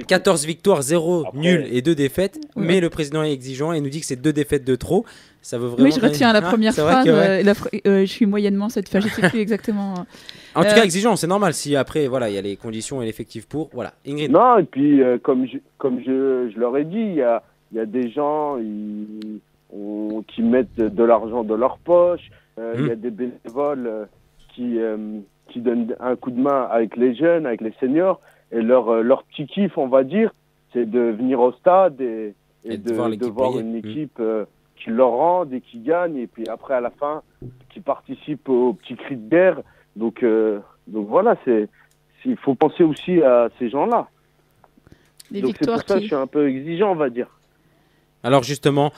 14 victoires, 0 nul et 2 défaites. Ouais. Mais le président est exigeant et nous dit que c'est 2 défaites de trop. Ça veut vraiment. Oui, je retiens la première phrase. Je suis moyennement cette fois. Je ne sais plus exactement. En tout cas, exigeant, c'est normal. Si après, voilà, il y a les conditions et l'effectif pour. Voilà, Ingrid. Non, et puis comme je leur ai dit, il y a des gens qui mettent de l'argent de leur poche. Il y a des bénévoles qui donnent un coup de main avec les jeunes, avec les seniors. Et leur petit kiff, on va dire, c'est de venir au stade et de voir une équipe qui leur rende et qui gagne. Et puis après, à la fin, qui participe au petit cri de guerre. Donc voilà, il faut penser aussi à ces gens-là. Donc c'est pour ça que je suis un peu exigeant, on va dire. Alors justement,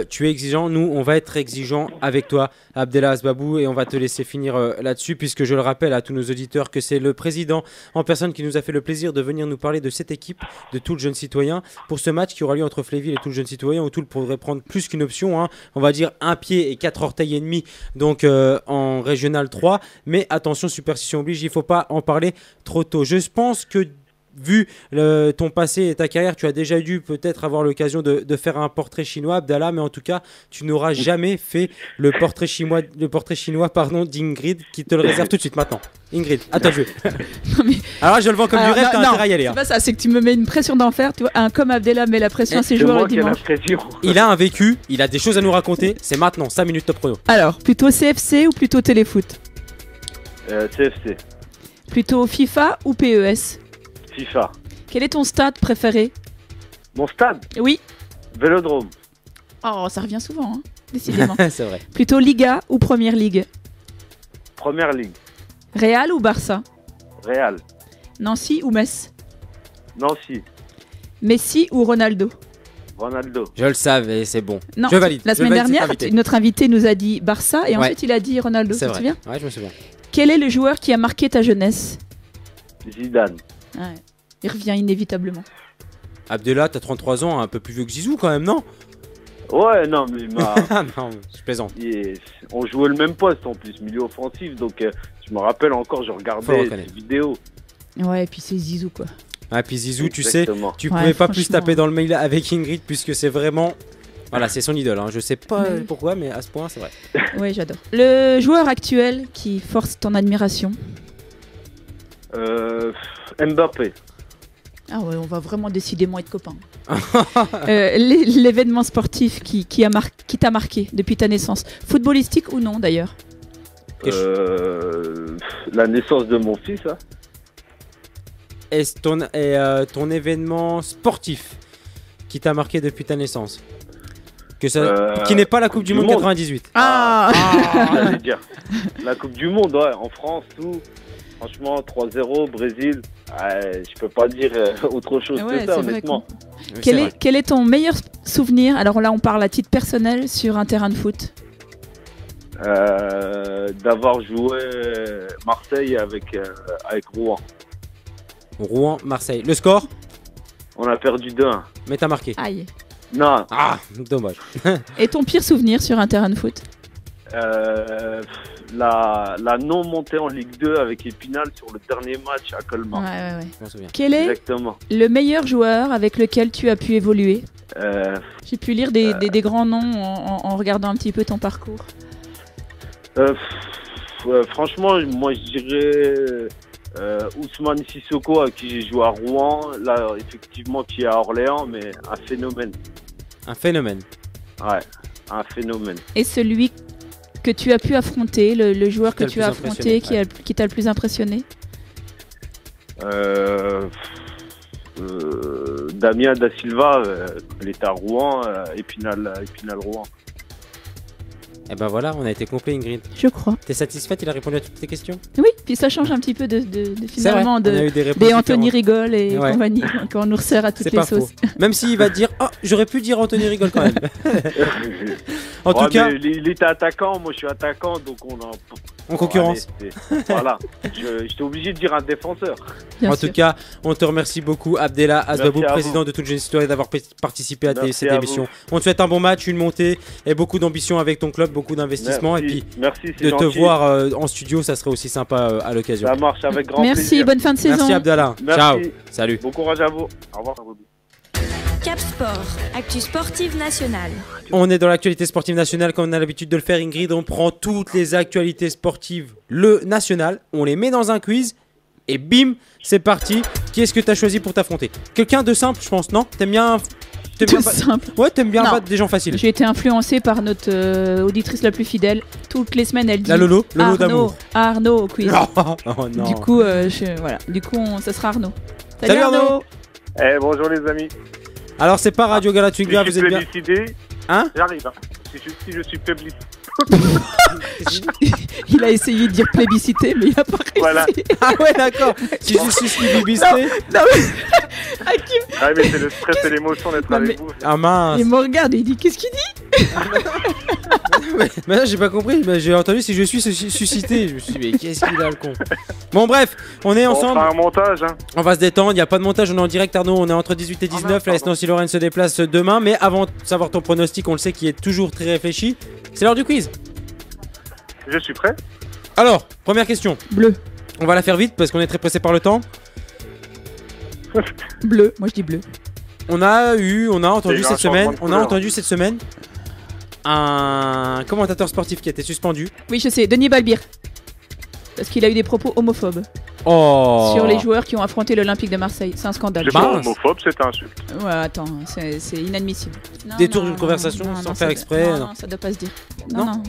tu es exigeant, nous on va être exigeant avec toi, Abdella Asbabou, et on va te laisser finir là-dessus, puisque je le rappelle à tous nos auditeurs que c'est le président en personne qui nous a fait le plaisir de venir nous parler de cette équipe de Toul Jeunes Citoyens pour ce match qui aura lieu entre Fléville et Toul Jeunes Citoyens, où Toul pourrait prendre plus qu'une option, hein, on va dire 1 pied et 4 orteils et demi, donc en Régional 3, mais attention, superstition oblige, il ne faut pas en parler trop tôt. Je pense que vu ton passé et ta carrière, tu as déjà dû peut-être avoir l'occasion de faire un portrait chinois, Abdallah, mais en tout cas, tu n'auras jamais fait le portrait chinois d'Ingrid, qui te le réserve tout de suite maintenant. Ingrid, à toi de jouer. Alors je le vends comme du rêve, t'as intérêt à y aller. C'est pas ça, c'est que tu me mets une pression d'enfer, tu vois, comme Abdallah met la pression à ses joueurs le dimanche. Il a un vécu, il a des choses à nous raconter, c'est maintenant, 5 minutes top chrono. Alors, plutôt CFC ou plutôt téléfoot? CFC. Plutôt FIFA ou PES? FIFA. Quel est ton stade préféré? Mon stade? Oui. Vélodrome. Oh, ça revient souvent, hein, décidément. C'est vrai. Plutôt Liga ou Première Ligue? Première Ligue. Real ou Barça? Real. Nancy ou Metz? Nancy. Messi ou Ronaldo? Ronaldo. Je le savais, c'est bon. Non, je valide. La semaine dernière, notre invité nous a dit Barça et ensuite il a dit Ronaldo, tu te souviens? Ouais, je me souviens. Quel est le joueur qui a marqué ta jeunesse? Zidane. Ouais. Il revient inévitablement. Abdella, t'as 33 ans, un peu plus vieux que Zizou quand même, non? Ouais, non, mais non, je plaisante. On jouait le même poste en plus, milieu offensif, donc je me rappelle encore, je regardais ces vidéos. Ouais, et puis c'est Zizou quoi. Ah, puis Zizou, exactement. Tu sais, tu pouvais pas plus taper dans le mail avec Ingrid puisque c'est vraiment. Voilà, c'est son idole, hein. Je sais pas pourquoi, mais à ce point, c'est vrai. Ouais, j'adore. Le joueur actuel qui force ton admiration? Mbappé. Ah ouais, on va vraiment décidément être copains. L'événement sportif qui t'a marqué depuis ta naissance, footballistique ou non d'ailleurs? La naissance de mon fils. Hein. Est-ce ton événement sportif qui t'a marqué depuis ta naissance? Qui n'est pas la Coupe du Monde 98. J'allais dire. La Coupe du Monde, ouais, en France, tout. Franchement, 3-0, Brésil, je peux pas dire autre chose que ça, honnêtement. Quel est ton meilleur souvenir? Alors là, on parle à titre personnel sur un terrain de foot. D'avoir joué Marseille avec Rouen. Rouen, Marseille. Le score? On a perdu 2-1. Mais t'as marqué? Aïe. Non. Ah, dommage. Et ton pire souvenir sur un terrain de foot? La non-montée en Ligue 2 avec Épinal sur le dernier match à Colmar. Ouais. Je m'en souviens. Quel est Exactement. Le meilleur joueur avec lequel tu as pu évoluer? J'ai pu lire des grands noms en regardant un petit peu ton parcours. Franchement, moi je dirais Ousmane Sissoko, à qui j'ai joué à Rouen, là effectivement qui est à Orléans, mais un phénomène. Un phénomène. Ouais, un phénomène. Et celui que tu as pu affronter, le joueur que tu as affronté qui t'a le plus impressionné? Damien Da Silva, il était à Rouen, Épinal Rouen. Et ben voilà, on a été complet, Ingrid. Je crois. T'es satisfaite? Il a répondu à toutes tes questions? Oui, puis ça change un petit peu de finalement des Anthony Rigole et compagnie quand on nous resserre à toutes les sauces. Même s'il va te dire, oh, j'aurais pu dire Anthony Rigole quand même. En tout cas, il était attaquant, moi je suis attaquant, donc en concurrence. Voilà, j'étais obligé de dire un défenseur. En tout cas, on te remercie beaucoup, Abdellah Asbabou, président de Toute Jeune Citoyenne, d'avoir participé à cette émission. On te souhaite un bon match, une montée et beaucoup d'ambition avec ton club, beaucoup d'investissement. Et puis de te voir en studio, ça serait aussi sympa à l'occasion. Ça marche avec grand plaisir. Merci, bonne fin de saison. Merci Abdellah. Ciao. Salut. Bon courage à vous. Au revoir. Cap Sport, actu sportive nationale. On est dans l'actualité sportive nationale comme on a l'habitude de le faire, Ingrid. On prend toutes les actualités sportives, le national, on les met dans un quiz et bim, c'est parti. Qui est-ce que tu as choisi pour t'affronter? Quelqu'un de simple, je pense, non? T'aimes bien simple. Ouais, t'aimes bien battre des gens faciles. J'ai été influencée par notre auditrice la plus fidèle. Toutes les semaines, elle dit la Lolo d'amour. Arnaud au quiz. Oh, non. Du coup, voilà. Du coup, ça sera Arnaud. Salut Arnaud. Bonjour les amis. Alors c'est pas Radio Galatuga, vous êtes bien. Hein? J'arrive. Si je suis plébiscité. Il a essayé de dire plébiscité, mais il a pas réussi. Voilà. Ah ouais, d'accord. Si je suis plébiscité. Non, mais c'est le stress et l'émotion d'être avec vous. Ah mince. Il me regarde et il dit qu'est-ce qu'il dit? Mais là j'ai pas compris, j'ai entendu si je suis suscité. Je me suis dit mais qu'est-ce qu'il a le con. Bon bref, on est ensemble. On fera un montage hein. On va se détendre, il n'y a pas de montage, on est en direct Arnaud, on est entre 18 et 19, la Nancy-Lorraine se déplace demain. Mais avant de savoir ton pronostic, on le sait qui est toujours très réfléchi, c'est l'heure du quiz. Je suis prêt. Alors, première question. Bleu. On va la faire vite parce qu'on est très pressé par le temps. Bleu, moi je dis bleu. On a entendu cette semaine un commentateur sportif qui a été suspendu. Oui, je sais, Denis Balbir. Parce qu'il a eu des propos homophobes. Oh. Sur les joueurs qui ont affronté l'Olympique de Marseille. C'est un scandale. C'est pas homophobe, c'est un insulte. Ouais, attends, c'est inadmissible. Détour d'une conversation sans faire exprès. Non, ça doit pas se dire. Non.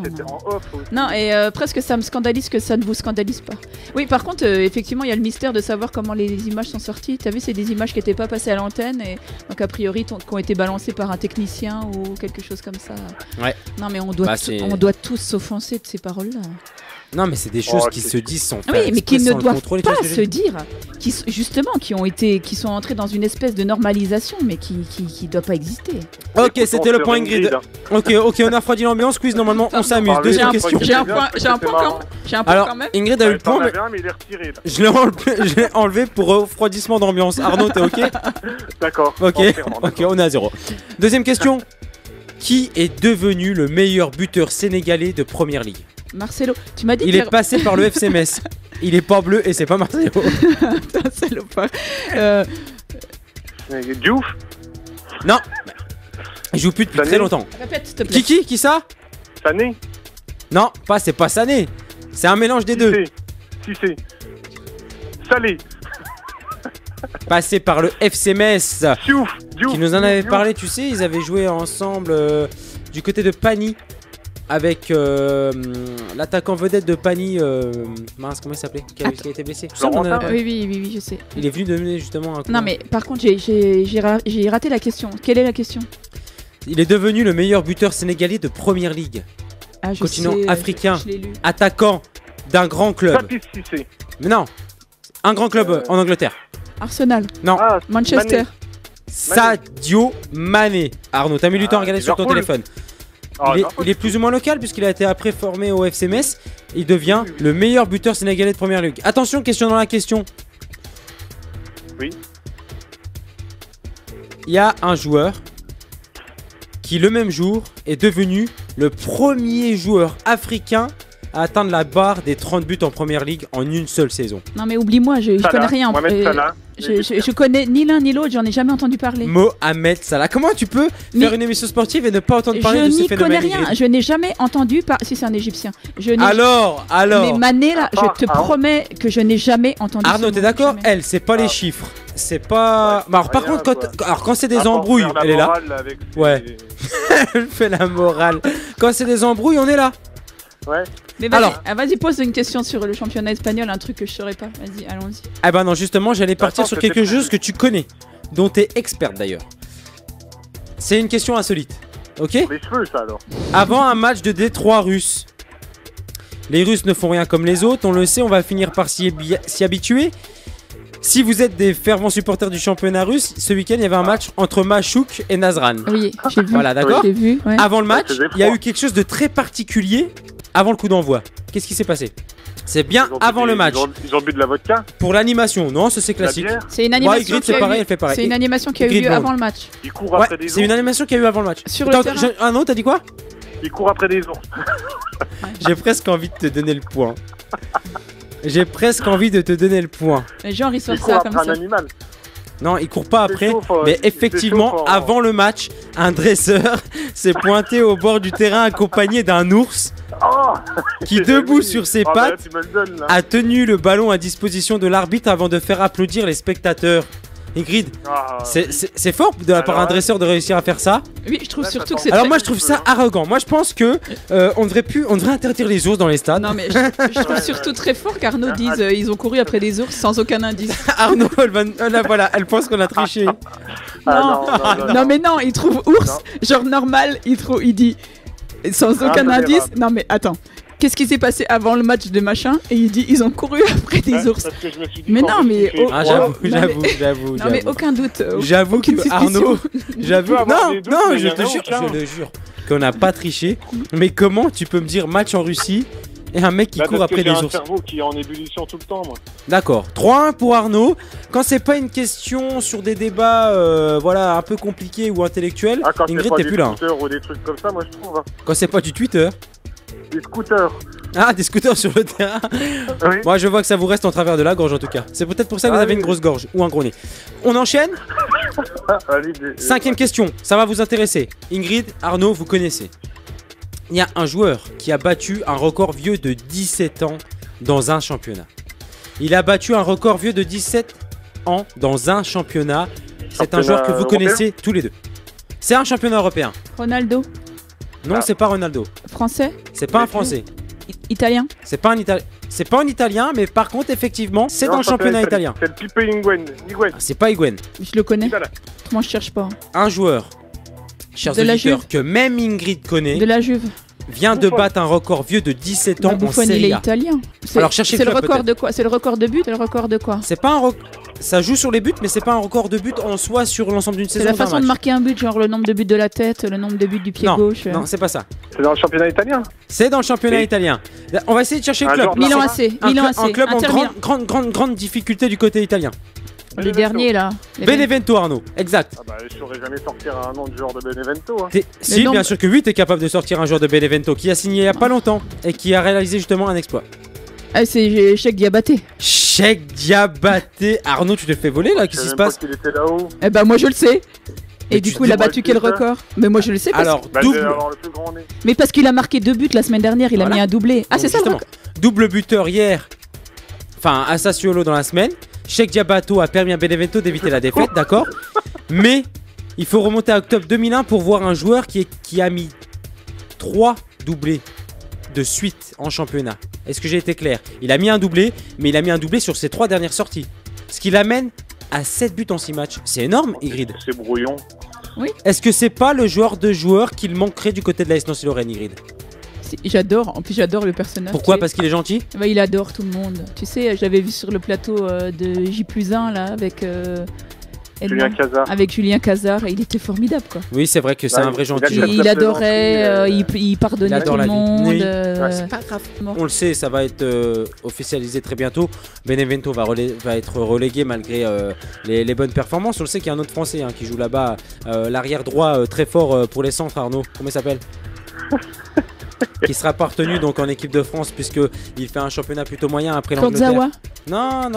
C'était en off aussi. Non, et presque ça me scandalise que ça ne vous scandalise pas. Oui, par contre, effectivement, il y a le mystère de savoir comment les images sont sorties. T'as vu, c'est des images qui n'étaient pas passées à l'antenne et donc a priori qui ont été balancées par un technicien ou quelque chose comme ça. Ouais. Non, mais on doit tous s'offenser de ces paroles-là. Non mais c'est des choses qui se disent sans faire oui, mais qui ne doivent pas se dire, qui sont entrés dans une espèce de normalisation, mais qui doit pas exister. Ok, c'était le point Ingrid. Ok, on a refroidi l'ambiance, quiz normalement on s'amuse. Deuxième question. J'ai un point quand même. Ingrid a eu le point, mais il est retiré. Je l'ai enlevé pour refroidissement d'ambiance. Arnaud, t'es ok? D'accord. Ok, on est à 0. Deuxième question. Qui est devenu le meilleur buteur sénégalais de Première Ligue? Marcelo, tu m'as dit il est passé par le FC Metz. Il est pas bleu et c'est pas Marcelo. Putain, salopard. Diouf. Non. Il joue plus depuis très longtemps. Répète s'il te plaît. Qui ça? Sané. Non, c'est pas Sané. C'est un mélange des deux. Si c'est. Salé. Passé par le FC Metz. Diouf. Qui nous en avait parlé, tu sais, ils avaient joué ensemble du côté de Pani. Avec l'attaquant vedette de Pani, mince, comment il s'appelait, qui a été blessé. Oui, je sais. Il est venu donner justement un coup. Non, mais par contre, j'ai raté la question. Quelle est la question? Il est devenu le meilleur buteur sénégalais de Première Ligue. Continent africain, attaquant d'un grand club. Mais non, un grand club en Angleterre. Arsenal. Non. Manchester. Sadio Mané. Arnaud, t'as mis du temps à regarder sur ton téléphone. Il est plus ou moins local puisqu'il a été après formé au FC Metz. Il devient le meilleur buteur sénégalais de Première Ligue. Attention, question dans la question. Oui. Il y a un joueur qui le même jour est devenu le premier joueur africain à atteindre la barre des 30 buts en Première Ligue en une seule saison. Non mais oublie-moi, je connais rien. Je connais ni l'un ni l'autre, j'en ai jamais entendu parler. Mohamed Salah. Comment tu peux faire une émission sportive et ne pas entendre parler de ce phénomène? Je n'y connais rien, je n'ai jamais entendu parler. Si c'est un Égyptien. Alors Mais Mané là, je te promets que je n'ai jamais entendu. Arnaud, t'es d'accord? Elle, c'est pas les chiffres. C'est pas. Alors par contre, quand c'est des embrouilles, elle est là. Ouais. Elle fait la morale. Quand c'est des embrouilles, on est là. Ouais. Mais vas-y, Alors. vas-y, pose une question sur le championnat espagnol, un truc que je saurais pas. Vas-y, allons-y. Ah bah non, justement, j'allais partir Attends, sur c'était quelque prévu. chose que tu connais, dont tu es experte d'ailleurs. C'est une question insolite, ok? Les cheveux, ça alors. Avant un match de Détroit russe, les Russes ne font rien comme les autres, on le sait, on va finir par s'y habituer. Si vous êtes des fervents supporters du championnat russe, ce week-end il y avait un match entre Machouk et Nazran. Oui, j'ai vu. Voilà, d'accord? J'ai vu, ouais. Avant le match, Ça faisait il y a froid. eu quelque chose de très particulier avant le coup d'envoi. Qu'est-ce qui s'est passé? C'est bien Ils ont avant bu le des- match. Ils ont bu de la vodka, Pour l'animation, non, ça c'est de la classique. bière. C'est une Ouais, animation Ingrid, qui c'est a pareil, eu- elle fait pareil. C'est une animation qui a eu Ingrid lieu Bond. avant le match. Ils courent Ouais, après des c'est une ours. animation qu'il y a eu avant le match. Sur le terrain. Ah non, t'as dit quoi? Ils courent après des ours. J'ai presque envie de te donner le point. J'ai presque envie de te donner le point. Mais genre, ils Ils sortent courent ça après comme un ça. animal. Non, il court pas après, chaud, faut- mais c'est effectivement, chaud, faut- avant le match, un dresseur s'est pointé au bord du terrain accompagné d'un ours Oh qui, debout sur ses Ah, bah là, pattes, tu me le donnes là. a tenu le ballon à disposition de l'arbitre avant de faire applaudir les spectateurs. Ingrid, Ah, c'est fort de la part d'un Alors, dresseur de réussir à faire ça. Oui, je trouve Ouais, surtout ça que c'est Alors très- moi je trouve ça arrogant. Moi je pense que on devrait interdire les ours dans les stades. Non mais je trouve Ouais, surtout ouais. très fort qu'Arnaud Ah, dise ils ont couru après des ours sans aucun indice. Arnaud, là voilà, elle pense qu'on a triché. Ah, non, Non mais non, il trouve ours, genre normal, il dit sans aucun Intolérable. indice. Non mais attends, qu'est-ce qui s'est passé avant le match de machin? Et il dit ils ont couru après des ours. Parce que je me suis dit Mais qu'en non, fait, mais il fait oh, Ah froid. j'avoue. Non mais aucun doute. J'avoue aucune que suspicion. Arnaud, j'avoue, peut avoir non, des doutes, non, mais je il y te en a jure, aucun. je le jure, qu'on n'a pas triché. Mais comment tu peux me dire match en Russie et un mec qui Bah, court parce que après j'ai des un ours? cerveau qui est en ébullition tout le temps, moi. D'accord, 3-1 pour Arnaud. Quand c'est pas une question sur des débats voilà, un peu compliqués ou intellectuels, Ah, quand c'est Ingrid pas t'es des plus là. hein. scooters ou des trucs comme ça, moi je trouve. Hein. Quand c'est pas du Twitter. Des scooters. Ah, des scooters sur le terrain. Oui. Moi, je vois que ça vous reste en travers de la gorge en tout cas. C'est peut-être pour ça que vous Ah avez oui. une grosse gorge ou un gros nez. On enchaîne. Allez, Cinquième question, ça va vous intéresser. Ingrid, Arnaud, vous connaissez. Il y a un joueur qui a battu un record vieux de 17 ans dans un championnat. Il a battu un record vieux de 17 ans dans un championnat. C'est un Championnat joueur que vous européen connaissez tous les deux. C'est un championnat européen. Ronaldo, Non, Ah. c'est pas Ronaldo. français, C'est pas un Mais Français. italien. C'est pas un Italien. C'est pas un Italien, mais par contre, effectivement, c'est Non, dans le championnat italien. C'est le Pipe Higuain. Ah, c'est pas Higuain. Je le connais. Voilà. Autrement je cherche pas. Un joueur, chers De la auditeurs, Juve. que même Ingrid connaît, De la Juve. vient de Buffon. battre un record vieux de 17 ans en Buffon, il est Serie A. italien. C'est- Alors, cherchez c'est le le club, record de quoi? C'est le record de but? C'est le record de quoi? C'est pas un ça joue sur les buts, mais c'est pas un record de buts en soi sur l'ensemble d'une C'est saison. la d'un façon de match. marquer un but, genre le nombre de buts de la tête, le nombre de buts du pied Non, gauche. Non, c'est pas ça. C'est dans le championnat italien. C'est dans le championnat Et- italien. On va essayer de chercher le Un club. joueur de Milan la- AC. Un, Milan un AC. club en Inter Milan. grande difficulté du côté italien. Les derniers là. Les Benevento, Arnaud. Exact. Ah bah, je saurais jamais sortir un nom de joueur de Benevento. Hein. Si, nombre- bien sûr que oui, t'es capable de sortir un joueur de Benevento qui a signé il y a pas longtemps et qui a réalisé justement un exploit. Ah, c'est Cheikh Diabaté. Cheikh Diabaté. Arnaud, tu te fais voler là? Je Qu'est-ce qui savais se même passe? pas qu'il était là-haut. Eh ben moi je le sais. Mais Et du tu coup il a dis-moi battu le quel plus, ça. record? Mais moi je le sais parce... Alors, Bah, je vais double, avoir le plus grand nez. Mais parce qu'il a marqué 2 buts la semaine dernière, il a Voilà. mis un doublé. Ah Donc, c'est ça le justement, record. double buteur hier, enfin à Sassuolo dans la semaine. Cheikh Diabato a permis à Benevento d'éviter la défaite, d'accord. Mais il faut remonter à octobre 2001 pour voir un joueur qui a mis 3 doublés de suite en championnat. Est-ce que j'ai été clair? Il a mis un doublé, mais il a mis un doublé sur ses 3 dernières sorties. Ce qui l'amène à 7 buts en 6 matchs. C'est énorme, Ingrid. C'est brouillon. Est-ce que c'est pas le joueur qu'il manquerait du côté de l'AS Nancy-Lorraine, Ingrid? J'adore, en plus j'adore le personnage. Pourquoi? tu sais. Parce qu'il est gentil? Bah, il adore tout le monde. Tu sais, j'avais vu sur le plateau de J+1 là avec Julien Cazard. avec Julien Cazard et il était formidable quoi. Oui, c'est vrai que c'est Ouais, un vrai il gentil. a joueur. de Il la adorait, plaisanterie, il pardonnait il à adore tout le la vie. monde. Oui. Ouais. C'est pas grave. Bon. On le sait, ça va être officialisé très bientôt. Benevento va être relégué malgré les bonnes performances. On le sait qu'il y a un autre Français qui joue là-bas, l'arrière droit très fort pour les centres, Arnaud. Comment il s'appelle? Qui sera pas retenu donc en équipe de France puisque il fait un championnat plutôt moyen après l'Angleterre. Kurzawa. Non.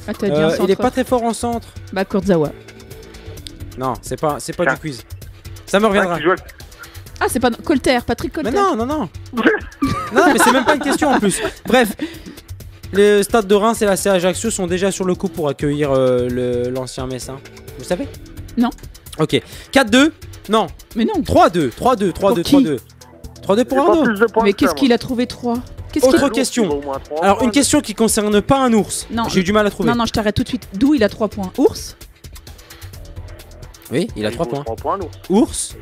Ah t'as dit un Il est centre. pas très fort en centre. Bah Kurzawa. Non, c'est pas Tiens. du quiz. Ça me reviendra. Qui joue à- Ah c'est pas Colter, Patrick Colter. Mais non. non, mais c'est même pas une question en plus. Bref, les stades de Reims et la CA Ajaccio sont déjà sur le coup pour accueillir l'ancien Messin. Vous savez? Non. Ok. 4-2. Non. Mais non. 3-2. 3-2. 3-2. Pour qui 3-2. 3-2 pour J'ai pas Arnaud. plus de points Mais que qu'est-ce ça, qu'il a trouvé 3? Autre question. Alors, une question qui concerne pas un ours. Non. J'ai eu du mal à trouver. Non, je t'arrête tout de suite. D'où il a 3 points? Ours? Oui, il a 3 vaut points. 3 points, l'ours. Ours.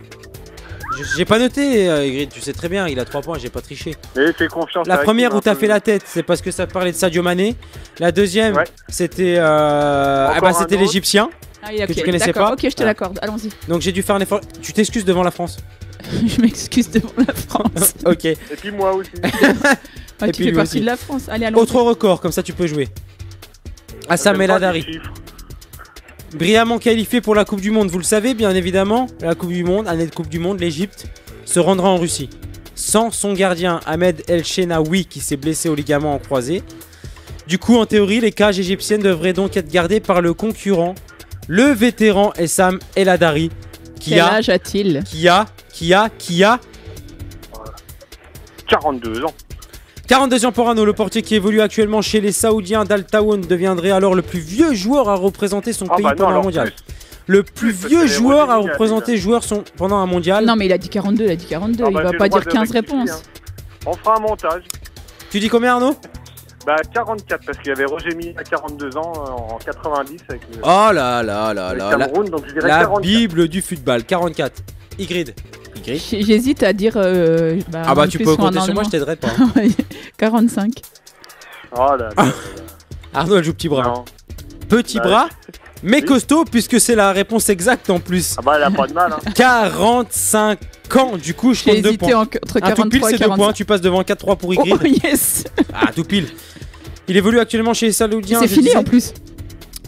J'ai pas noté, Grid, tu sais très bien, il a 3 points, j'ai pas triché. Mais fais confiance. La à première Hakim, où t'as un fait peu. la tête, c'est parce que ça parlait de Sadio Mané. La deuxième, Ouais. c'était Encore un c'était autre. l'Égyptien. Ah oui, Que ok, tu connaissais d'accord. pas. Ok, je te Ah. l'accorde. Allons-y. Donc j'ai dû faire un effort. Tu t'excuses devant la France. Je m'excuse devant la France. Ok. Et puis moi aussi. Ah, Et tu puis fais lui partie aussi. de la France. Allez, allons. Autre record, comme ça tu peux jouer. Assam El J'aime pas les Hadari. chiffres. Brillamment qualifié pour la Coupe du Monde, vous le savez bien évidemment. La Coupe du Monde, année de Coupe du Monde, l'Égypte se rendra en Russie. Sans son gardien Ahmed El Shenaoui qui s'est blessé au ligament en croisé. Du coup, en théorie, les cages égyptiennes devraient donc être gardées par le concurrent, le vétéran Essam El Hadari, Quel âge a-t-il? qui a 42 ans. 42 ans pour Arnaud, le portier qui évolue actuellement chez les Saoudiens d'Al Tawoun deviendrait alors le plus vieux joueur à représenter son pays pendant un alors mondial. plus. Le plus Plus, parce vieux que joueur à Rodri a représenter pendant un mondial. Non, mais il a dit 42, il a dit 42. Ah Il bah, va j'ai pas le droit dire de 15 rectifier, réponses. hein. On fera un montage. Tu dis combien Arnaud? Bah 44 parce qu'il y avait Roger Milla à 42 ans en 90 avec le, Oh là là là avec là là. Cameroun, donc je dirais La 44. Bible du football, 44. Ygrid. J'hésite à dire. Ah bah en tu plus, peux ou en compter sur moi, je allemand. t'aiderai pas. hein. 45. Oh là là. Arnaud elle joue petit bras. Non. Petit Bah, bras, mais oui. costaud puisque c'est la réponse exacte en plus. Ah bah elle a pas de mal. Hein. 45 ans, du coup je J'ai compte 2 hésité points. entre Un tout pile 43 c'est et 2 points, 45. tu passes devant 4-3 pour Oh Ygrid. yes. Ah tout pile. Il évolue actuellement chez les Saoudiens. C'est je fini disais. en plus.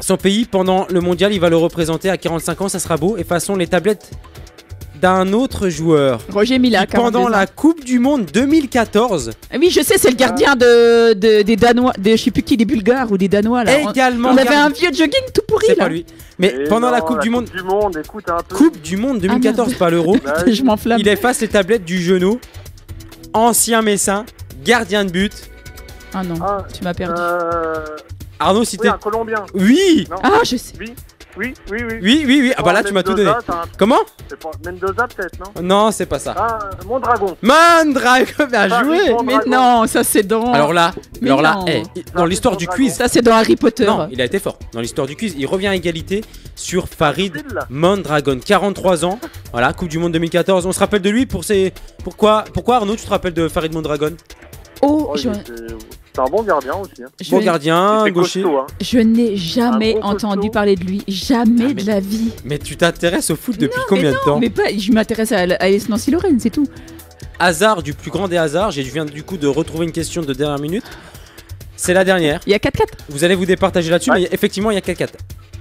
Son pays pendant le mondial, il va le représenter à 45 ans, ça sera beau. Et façon les tablettes d'un autre joueur. Roger Milla, Qui, pendant 42 ans. la Coupe du Monde 2014, Ah oui, je sais, c'est le gardien des Danois, je sais plus qui, des Bulgares ou des Danois là. également. On avait un vieux jogging tout pourri C'est là. pas lui. Mais Et pendant la non, Coupe du Monde, Coupe du Monde, écoute un peu. Coupe du Monde 2014, pas l'Euro, Bah, Je m'enflamme. il efface les tablettes du genou. Ancien Messin, gardien de but. Ah non, Ah, tu m'as perdu. Arnaud, oui, cité. un Colombien. Oui, Non. Ah, je sais. Oui. oui. Ah bah là, tu m'as tout donné. Mendoza, t'as un- Comment? C'est pas Mendoza peut-être, non? Non, c'est pas ça. Ah, Mondragon. Mandragon, bien Ah, joué. oui, Mais Dragon. non, ça c'est dans. Alors là, Mais non. dans l'histoire du quiz, Ça c'est dans Harry Potter. non, il a été fort. Dans l'histoire du quiz, il revient à égalité sur Farid Pile, là. Mondragon, 43 ans. Voilà, Coupe du Monde 2014. On se rappelle de lui pour ses. Pourquoi Arnaud, tu te rappelles de Farid Mondragon? Oh, Oh, je, c'est un bon gardien aussi. Hein. je- Bon gardien, C'est gaucher. costaud, hein. je n'ai jamais Un gros entendu costaud. parler de lui. Jamais Ah, mais- de la vie. Mais tu t'intéresses au foot depuis Mais combien de temps? Mais pas, je m'intéresse à AS Nancy-Lorraine, c'est tout. Hasard du plus grand des hasards. Je viens du coup de retrouver une question de dernière minute. C'est la dernière. Il y a 4-4. Vous allez vous départager là-dessus, Ouais. mais effectivement, il y a 4-4.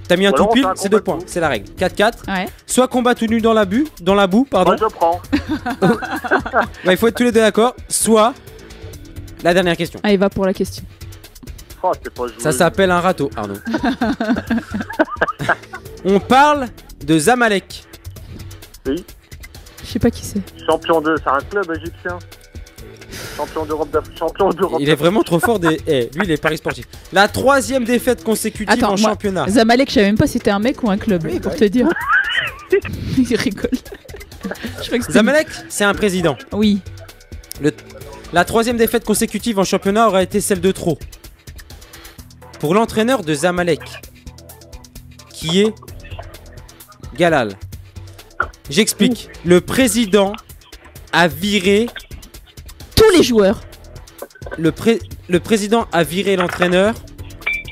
T'as mis un Ou tout alors, on pile, fait un c'est 2 combat points. de boue. C'est la règle. 4-4. Ouais. Soit combat tout nu dans la boue, pardon. Moi je prends. Bah, il faut être tous les deux d'accord. Soit la dernière question. Allez, va pour la question. Oh, c'est pas joué. Ça s'appelle un râteau, Arnaud. On parle de Zamalek. Je sais pas qui c'est. Champion 2, c'est un club égyptien. Champion d'Europe d'Afrique. Champion d'Europe. Il est vraiment trop fort des. Lui, il est Paris Sportif. La 3e défaite consécutive Attends, en moi, championnat. Zamalek, je savais même pas si c'était un mec ou un club, Oui, pour bah te dire. Il rigole. Je crois que c'était- Zamalek, c'est un président. Oui. La 3e défaite consécutive en championnat aura été celle de trop. Pour l'entraîneur de Zamalek, qui est Galal. J'explique. Le président a viré. Tous les joueurs. Le président a viré l'entraîneur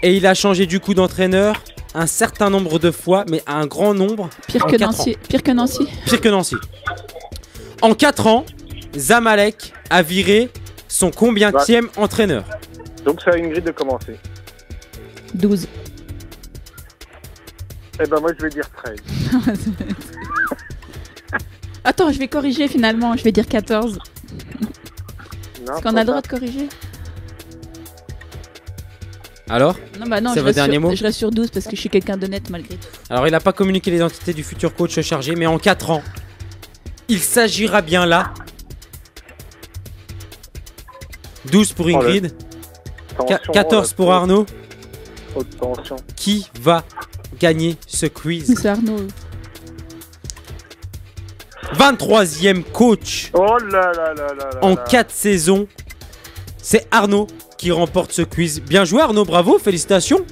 et il a changé du coup d'entraîneur un certain nombre de fois, mais un grand nombre. Pire en que 4 Nancy. ans. Pire que Nancy. Pire que Nancy. En 4 ans, Zamalek a viré son combienième entraîneur? Donc c'est à Ingrid de commencer. 12. Eh ben moi je vais dire 13. Attends, je vais corriger finalement. Je vais dire 14. Non, Est-ce qu'on a le droit de corriger? Alors? Non, bah non, C'est votre dernier mot? je reste sur 12 parce que je suis quelqu'un d'honnête malgré tout. Alors il n'a pas communiqué l'identité du futur coach chargé, mais en 4 ans, il s'agira bien là. 12 pour Ingrid, Tension, 14 pour Arnaud. haute tension. Qui va gagner ce quiz? C'est Arnaud. 23e coach Oh là là là là en là. 4 saisons. C'est Arnaud qui remporte ce quiz. Bien joué Arnaud, bravo, félicitations.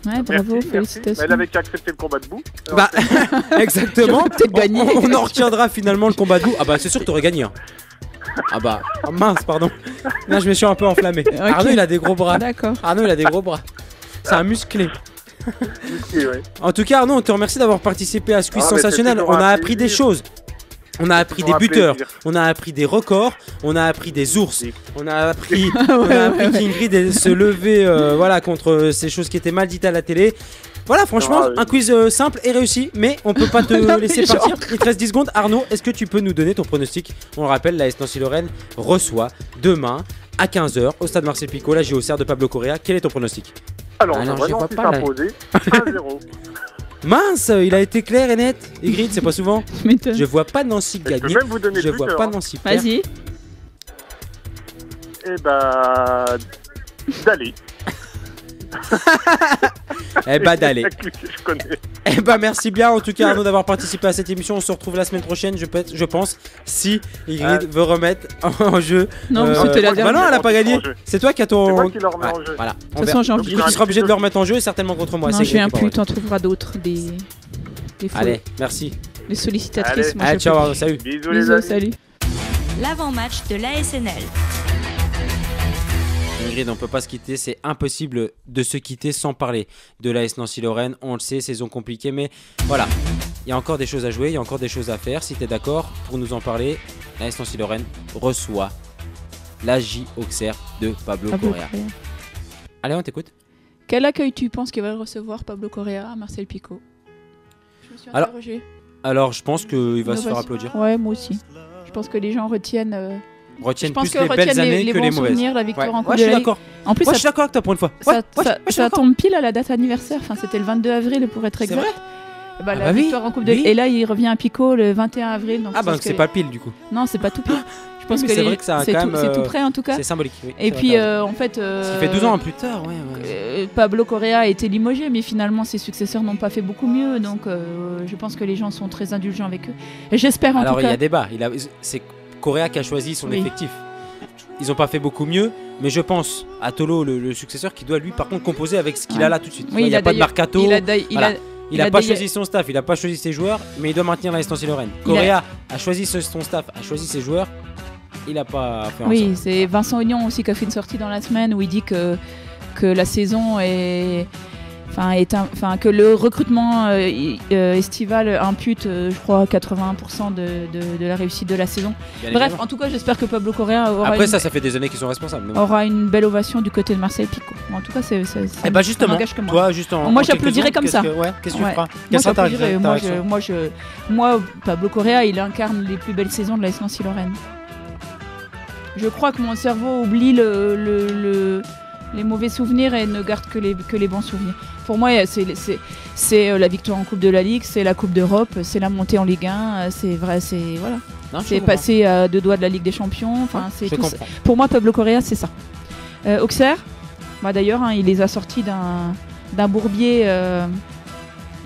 Ouais, bravo, Merci. félicitations. Mais elle avait qu'à accepter le combat debout. Bah, exactement. J'aurais peut-être gagné. On en retiendra finalement le combat debout. Ah bah c'est sûr que t'aurais gagné. Hein. Ah bah, oh mince, pardon. Là je me suis un peu enflammé. Ok. Arnaud il a des gros bras. D'accord. Arnaud il a des gros bras. C'est un musclé. Oui, ouais. En tout cas Arnaud, on te remercie d'avoir participé à ce quiz Ah, mais c'est sensationnel. toujours On un a appris des plaisir. choses. On a appris des toujours un buteurs, plaisir. on a appris des records, on a appris des ours, Oui. on a appris, qu'Ingrid se levait voilà, contre ces choses qui étaient mal dites à la télé. Voilà, franchement, Ah, oui. un quiz simple et réussi, mais on peut pas te laisser genre. partir. Il te reste 10 secondes. Arnaud, est-ce que tu peux nous donner ton pronostic? On le rappelle, la l'AS Nancy-Lorraine reçoit demain à 15h au stade Marcel Picot, la JOCR de Pablo Correa. Quel est ton pronostic? Alors, Ah non, j'aimerais j'y vois Nancy pas, là. s'imposer 1-0. Mince, il a été clair et net. Ingrid, c'est pas souvent. Tu m'étonnes. Je vois pas Nancy Je peux gagner. même vous donner Je le vois buteur, pas hein. Nancy perdre. Vas-y. Eh bah... D'aller. Eh bah d'aller. Je connais. Eh bah merci bien en tout cas Arnaud d'avoir participé à cette émission. On se retrouve la semaine prochaine je pense, si Ingrid veut remettre en jeu. Non, c'était la bah dernière. non, elle a pas gagné. En jeu. C'est toi qui as ton... C'est moi qui le remets en Ouais, jeu. voilà. De toute façon, j'ai envie. Du coup, tu seras obligé de le remettre en jeu et certainement contre moi. Non, c'est je viens Ingrid qui plus, pourra t'en trouveras d'autres, des faux- Allez, merci. des sollicitatrices. Allez. Moi, Allez, je ciao peux Arnaud, salut. Bisous plus. les Bisous, amis. salut. L'avant-match de l'ASNL. Ingrid, on peut pas se quitter, c'est impossible de se quitter sans parler de l'AS Nancy-Lorraine. On le sait, saison compliquée, mais voilà. Il y a encore des choses à jouer, il y a encore des choses à faire. Si tu es d'accord pour nous en parler, l'AS Nancy-Lorraine reçoit la J Auxerre de Pablo Correa. Allez, on t'écoute. Quel accueil tu penses qu'il va recevoir Pablo Correa à Marcel Picot? Je me suis Alors- interrogée. Alors, je pense qu'il va se faire Innovation. applaudir. Ouais, moi aussi. Je pense que les gens retiennent. Je Retiennent pense plus que les belles retiennent années que bons les mauvaises. souvenirs, la victoire en Ouais, Coupe je de suis la Ligue. d'accord. En plus, Moi, je suis d'accord avec toi pour une fois. ça, Ouais, je suis ça d'accord. tombe pile à la date anniversaire. Enfin, c'était le 22 avril pour être C'est exact. vrai. Bah, Ah la bah oui, victoire en Coupe de oui. Et là, il revient à Picot le 21 avril. Donc Ah je bah pense donc c'est que- pas pile du coup. Non, c'est pas tout pile. Je pense mais que c'est vrai que ça a c'est quand tout, même, c'est tout près en tout cas. C'est symbolique. Oui, Et c'est vrai, puis t'as raison. en fait. Ce qui fait 12 ans plus tard, ouais. Pablo Correa a été limogé, mais finalement ses successeurs n'ont pas fait beaucoup mieux, donc je pense que les gens sont très indulgents avec eux. Et j'espère en Alors tout il y cas. a débat. C'est Correa qui a choisi son Oui. effectif. Ils n'ont pas fait beaucoup mieux, mais je pense à Tolo, le successeur, qui doit lui par contre composer avec ce qu'il Ouais. a là tout de suite. Oui, il n'y a pas de mercato. Il a Voilà. Il n'a a pas d'ailleurs- choisi son staff, il n'a pas choisi ses joueurs, mais il doit maintenir l'AS Nancy-Lorraine. Il a- Correa a choisi son staff, a choisi ses joueurs, il n'a pas fait en Oui, sorte. c'est Vincent Oignon aussi qui a fait une sortie dans la semaine où il dit que la saison est. Que le recrutement estival impute, je crois, 81% de la réussite de la saison. Bien Bref, évidemment. en tout cas, j'espère que Pablo Correa Après ça fait des années qu'ils sont responsables. mais bon. aura une belle ovation du côté de Marcel Picot. En tout cas, ça Eh bah justement, n'engage que moi. toi juste en Moi, en j'applaudirais quelques comme secondes, ça. qu'est-ce que tu Ouais. feras Moi, Quelle sera ta j'applaudirais. réaction Moi, Pablo Correa, il incarne les plus belles saisons de l'AS Nancy-Lorraine. Je crois que mon cerveau oublie les mauvais souvenirs et ne garde que les bons souvenirs. Pour moi, c'est la victoire en Coupe de la Ligue, c'est la Coupe d'Europe, c'est la montée en Ligue 1, c'est vrai, voilà. Non, je C'est comprends. passé à 2 doigts de la Ligue des Champions. Enfin, c'est Je tout ça. comprends. Pour moi, Pablo Correa, c'est ça. Auxerre, bah, d'ailleurs, il les a sortis d'un bourbier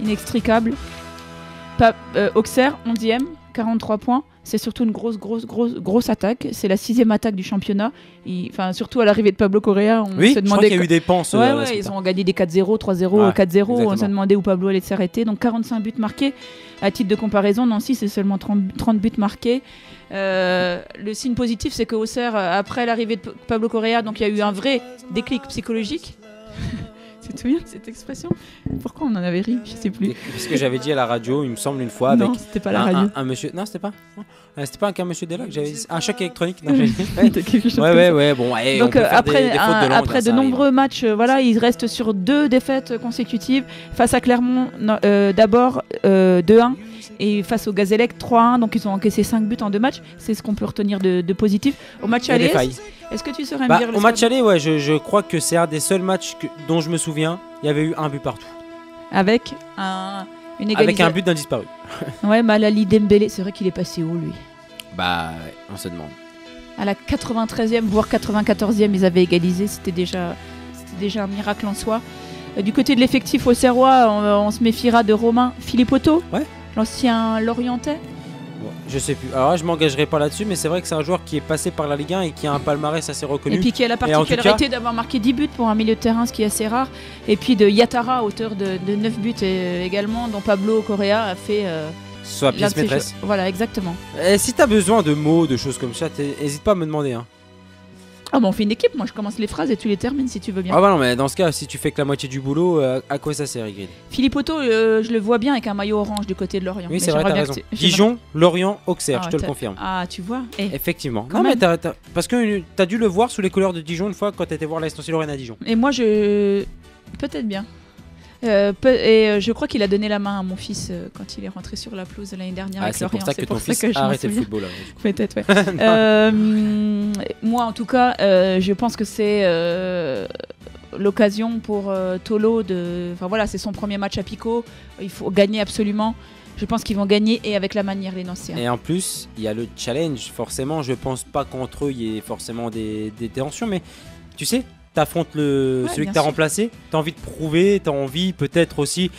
inextricable. Auxerre, 11e, 43 points. C'est surtout une grosse attaque. C'est la 6e attaque du championnat. Surtout à l'arrivée de Pablo Correa, on Oui, se je crois demandait. qu'il y a eu des penses. Ils ont gagné des 4-0, 3-0, Ouais, 4-0. On exactement. s'est demandé où Pablo allait s'arrêter. Donc 45 buts marqués. À titre de comparaison, Nancy, c'est seulement 30 buts marqués. Le signe positif, c'est qu'Auxerre, après l'arrivée de Pablo Correa, donc il y a eu un vrai déclic psychologique. Tu te souviens de cette expression? Pourquoi on en avait ri? Je sais plus. Parce que j'avais dit à la radio, il me semble une fois, avec Non, c'était pas la radio. un monsieur. Non, c'était pas. Non. C'était pas un monsieur Della que j'avais dit. Un choc électronique. Non, j'avais dit. C'était quelque chose comme ça. Ouais. Bon, on Donc peut faire après, des fautes de langue, après ça de arrive. nombreux matchs, il reste sur 2 défaites consécutives face à Clermont, d'abord 2-1 et face au Gazélec 3-1. Donc ils ont encaissé 5 buts en 2 matchs. C'est ce qu'on peut retenir de positif. Au match Il y a des aller, failles. est-ce que tu saurais me dire le Au match score aller, ouais, je crois que c'est un des seuls matchs dont je me souviens. Il y avait eu un but partout. avec une égalisation? Avec un but d'un disparu. Ouais, Malali Dembélé, c'est vrai qu'il est passé haut lui. Bah, on se demande. À la 93e, voire 94e, ils avaient égalisé. C'était déjà un miracle en soi. Du côté de l'effectif au Serrois, on se méfiera de Romain Philippotto, Ouais. l'ancien Lorientais. Bon, je sais plus. Alors là, je m'engagerai pas là-dessus, mais c'est vrai que c'est un joueur qui est passé par la Ligue 1 et qui a un palmarès assez reconnu. Et puis qui a la particularité d'avoir marqué 10 buts pour un milieu de terrain, ce qui est assez rare. Et puis de Yatara, auteur de 9 buts également, dont Pablo Correa a fait... soit pièce maîtresse. Voilà, exactement. Et si tu as besoin de mots, de choses comme ça, n'hésite pas à me demander. Hein. Ah bon, on fait une équipe, moi je commence les phrases et tu les termines si tu veux bien. Ah bah non, mais dans ce cas, si tu fais que la moitié du boulot, à quoi ça sert, Ingrid? Philippe Otto, je le vois bien avec un maillot orange du côté de Lorient. Oui, c'est vrai, t'as raison. Dijon, Lorient, Auxerre, je te le confirme. Ah, tu vois. Effectivement. Non, mais parce que t'as dû le voir sous les couleurs de Dijon une fois quand t'étais voir l'AS Nancy-Lorraine à Dijon. Et moi, peut-être bien. Je crois qu'il a donné la main à mon fils quand il est rentré sur la pelouse l'année dernière avec Lorient. C'est pour ça que ton fils a arrêté le football. Peut-être, ouais. Moi, en tout cas, je pense que c'est l'occasion pour Tolo de... Enfin voilà, c'est son premier match à Pico. Il faut gagner absolument. Je pense qu'ils vont gagner et avec la manière, les Nancéens. Et en plus, il y a le challenge. Forcément, je pense pas qu'entre eux, il y ait forcément des tensions. Mais tu sais... T'affrontes celui que t'as remplacé, t'as envie de prouver, t'as envie peut-être aussi,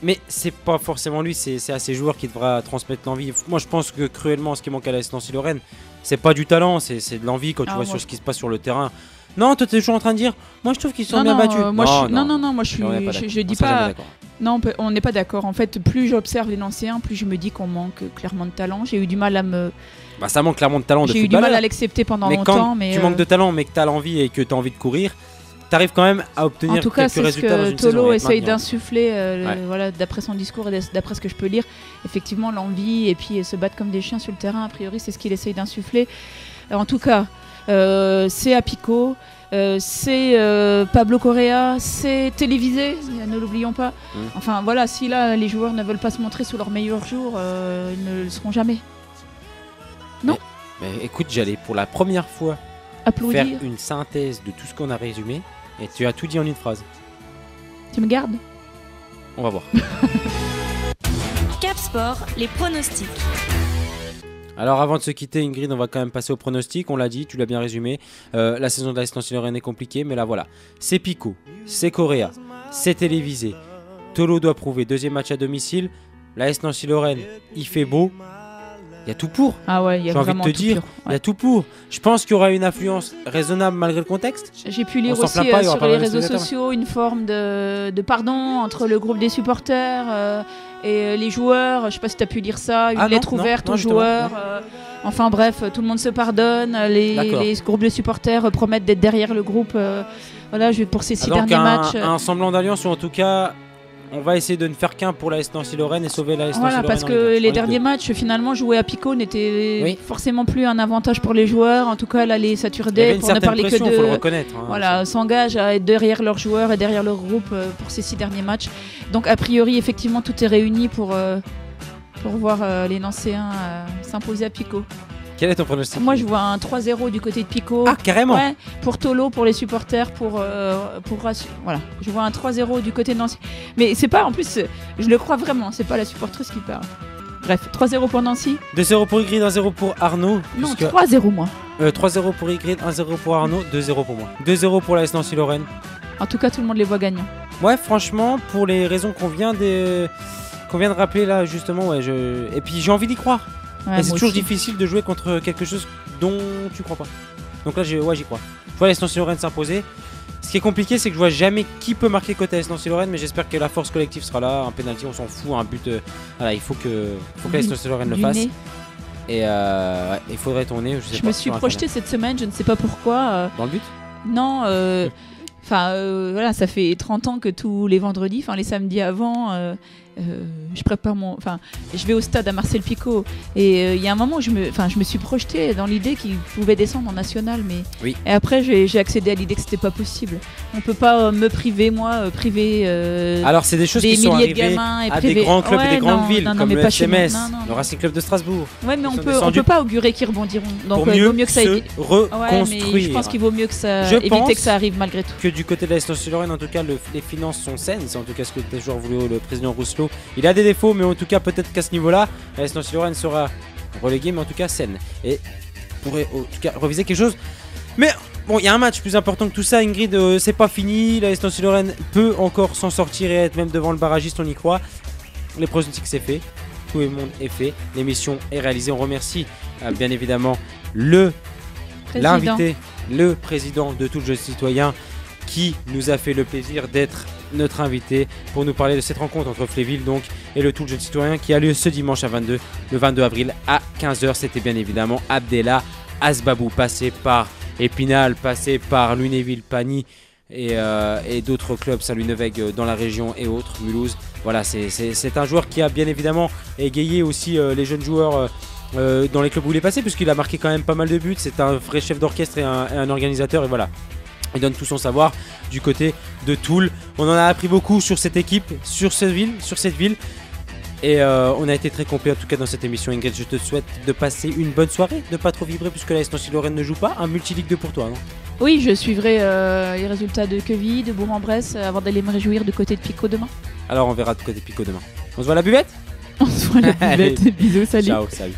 mais c'est pas forcément lui, c'est à ses joueurs qui devra transmettre l'envie. Moi je pense que cruellement ce qui manque à l'AS Nancy-Lorraine, c'est pas du talent, c'est de l'envie quand tu vois sur ce qui se passe sur le terrain. Non, toi t'es toujours en train de dire, moi je trouve qu'ils sont bien battus. Moi, moi je dis pas. Non, on n'est pas d'accord. En fait, plus j'observe les Nancéens, plus je me dis qu'on manque clairement de talent. J'ai eu du mal à me... Bah ça manque clairement de talent de footballeur. J'ai eu du mal à l'accepter pendant longtemps. Mais tu manques de talent, mais que tu as l'envie et que tu as envie de courir, tu arrives quand même à obtenir quelques résultats dans une saison. En tout cas, c'est ce que Tolo essaye d'insuffler, voilà, d'après son discours et d'après ce que je peux lire. Effectivement, l'envie et puis se battre comme des chiens sur le terrain, a priori, c'est ce qu'il essaye d'insuffler. En tout cas, c'est à Pico. C'est Pablo Correa, c'est télévisé, ne l'oublions pas. Enfin voilà, si là les joueurs ne veulent pas se montrer sous leur meilleur jour, ils ne le seront jamais. Non. Mais écoute, j'allais pour la première fois applaudir, faire une synthèse de tout ce qu'on a résumé et tu as tout dit en une phrase. Tu me gardes? On va voir. Cap Sport, les pronostics. Alors avant de se quitter Ingrid, on va quand même passer au pronostic, on l'a dit, tu l'as bien résumé. La saison de l'AS Nancy-Lorraine est compliquée, mais là voilà. C'est Pico, c'est Correa, c'est télévisé. Tolo doit prouver, deuxième match à domicile. L'AS Nancy-Lorraine, il fait beau. Il y a tout pour. Ah ouais, il y a vraiment tout pour. J'ai envie de te dire, il y a tout pour. Je pense qu'il y aura une influence raisonnable malgré le contexte. J'ai pu lire aussi sur les réseaux sociaux une forme de pardon entre le groupe des supporters et les joueurs. Je sais pas si tu as pu lire ça, une lettre ouverte aux joueurs. Enfin bref, tout le monde se pardonne. Les groupes de supporters promettent d'être derrière le groupe voilà, pour ces 6 derniers matchs. Un semblant d'alliance ou en tout cas... On va essayer de ne faire qu'un pour l'AS Nancy-Lorraine et sauver l'AS Nancy-Lorraine. Voilà, parce que les derniers matchs, finalement, jouer à Pico n'était forcément plus un avantage pour les joueurs. En tout cas, là, les Saturdais, pour ne parler que faut le reconnaître. Voilà, s'engagent à être derrière leurs joueurs et derrière leur groupe pour ces 6 derniers matchs. Donc, a priori, effectivement, tout est réuni pour voir les Nancéens s'imposer à Pico. Quel est ton pronostic? Moi, je vois un 3-0 du côté de Pico. Ah, carrément. Ouais, pour Tolo, pour les supporters, voilà. Je vois un 3-0 du côté de Nancy. Mais c'est pas, en plus, je le crois vraiment, c'est pas la supportrice qui parle. Bref, 3-0 pour Nancy. 2-0 pour Ingrid, 1-0 pour Arnaud. Non, 3-0 moi. 3-0 pour Ingrid, 1-0 pour Arnaud, 2-0 pour moi. 2-0 pour l'AS Nancy-Lorraine. En tout cas, tout le monde les voit gagnants. Ouais, franchement, pour les raisons qu'on vient de rappeler là, justement, ouais, et puis j'ai envie d'y croire. Ouais, c'est toujours difficile de jouer contre quelque chose dont tu crois pas. Donc là, j'y crois. Je vois l'AS Nancy-Lorraine s'imposer. Ce qui est compliqué, c'est que je vois jamais qui peut marquer côté AS Nancy-Lorraine, mais j'espère que la force collective sera là. Un penalty, on s'en fout. Un but, voilà, il faut que l'AS Nancy-Lorraine le fasse. Et il faudrait tourner. Je me suis projeté cette semaine, je ne sais pas pourquoi. Dans le but? Non. Voilà, ça fait 30 ans que tous les vendredis, les samedis avant. Je prépare je vais au stade à Marcel Picot et il y a un moment où je me suis projetée dans l'idée qu'il pouvait descendre en national, mais oui. Et après j'ai accédé à l'idée que c'était pas possible. On peut pas me priver, alors c'est des choses qui sont arrivées à des grands clubs et des grandes villes comme le FC Metz, le Racing Club de Strasbourg. Ouais, mais on peut pas augurer qu'ils rebondiront. Donc il vaut mieux que ça reconstruire. Mais je pense qu'il vaut mieux que ça éviter que ça arrive malgré tout. Que du côté de l'AS Nancy-Lorraine, en tout cas, les finances sont saines. C'est en tout cas ce que les joueurs voulaient, le président Rousselot. Il a des défauts, mais en tout cas, peut-être qu'à ce niveau-là, l'AS Nancy-Lorraine sera reléguée, mais en tout cas saine. Et pourrait en tout cas reviser quelque chose. Mais bon, il y a un match plus important que tout ça, Ingrid. C'est pas fini. L'AS Nancy-Lorraine peut encore s'en sortir et être même devant le barragiste, on y croit. Les pronostics, c'est fait. tout le monde est fait. L'émission est réalisée. On remercie bien évidemment l'invité, le président de Tout le Jeune Citoyen, qui nous a fait le plaisir d'être notre invité pour nous parler de cette rencontre entre Fléville donc et le Tout le Jeune Citoyen qui a lieu ce dimanche le 22 avril à 15h. C'était bien évidemment Abdellah Asbabou, passé par Épinal, passé par Lunéville-Pagny et d'autres clubs, Saint-Louis-Nevègue dans la région et autres, Mulhouse. Voilà, c'est un joueur qui a bien évidemment égayé aussi les jeunes joueurs dans les clubs où il est passé, puisqu'il a marqué quand même pas mal de buts. C'est un vrai chef d'orchestre et un organisateur, et voilà. Il donne tout son savoir du côté de Toul. On en a appris beaucoup sur cette équipe, sur cette ville. Et on a été très complet en tout cas dans cette émission. Ingrid, je te souhaite de passer une bonne soirée, de ne pas trop vibrer puisque la Nancy-Lorraine ne joue pas. Un multi-ligue 2 pour toi, non? Oui, je suivrai les résultats de Queville, de Bourg-en-Bresse avant d'aller me réjouir du côté de Picot demain. Alors on verra du côté de Picot demain. On se voit à la buvette? On se voit à la buvette. Bisous, salut. Ciao, salut.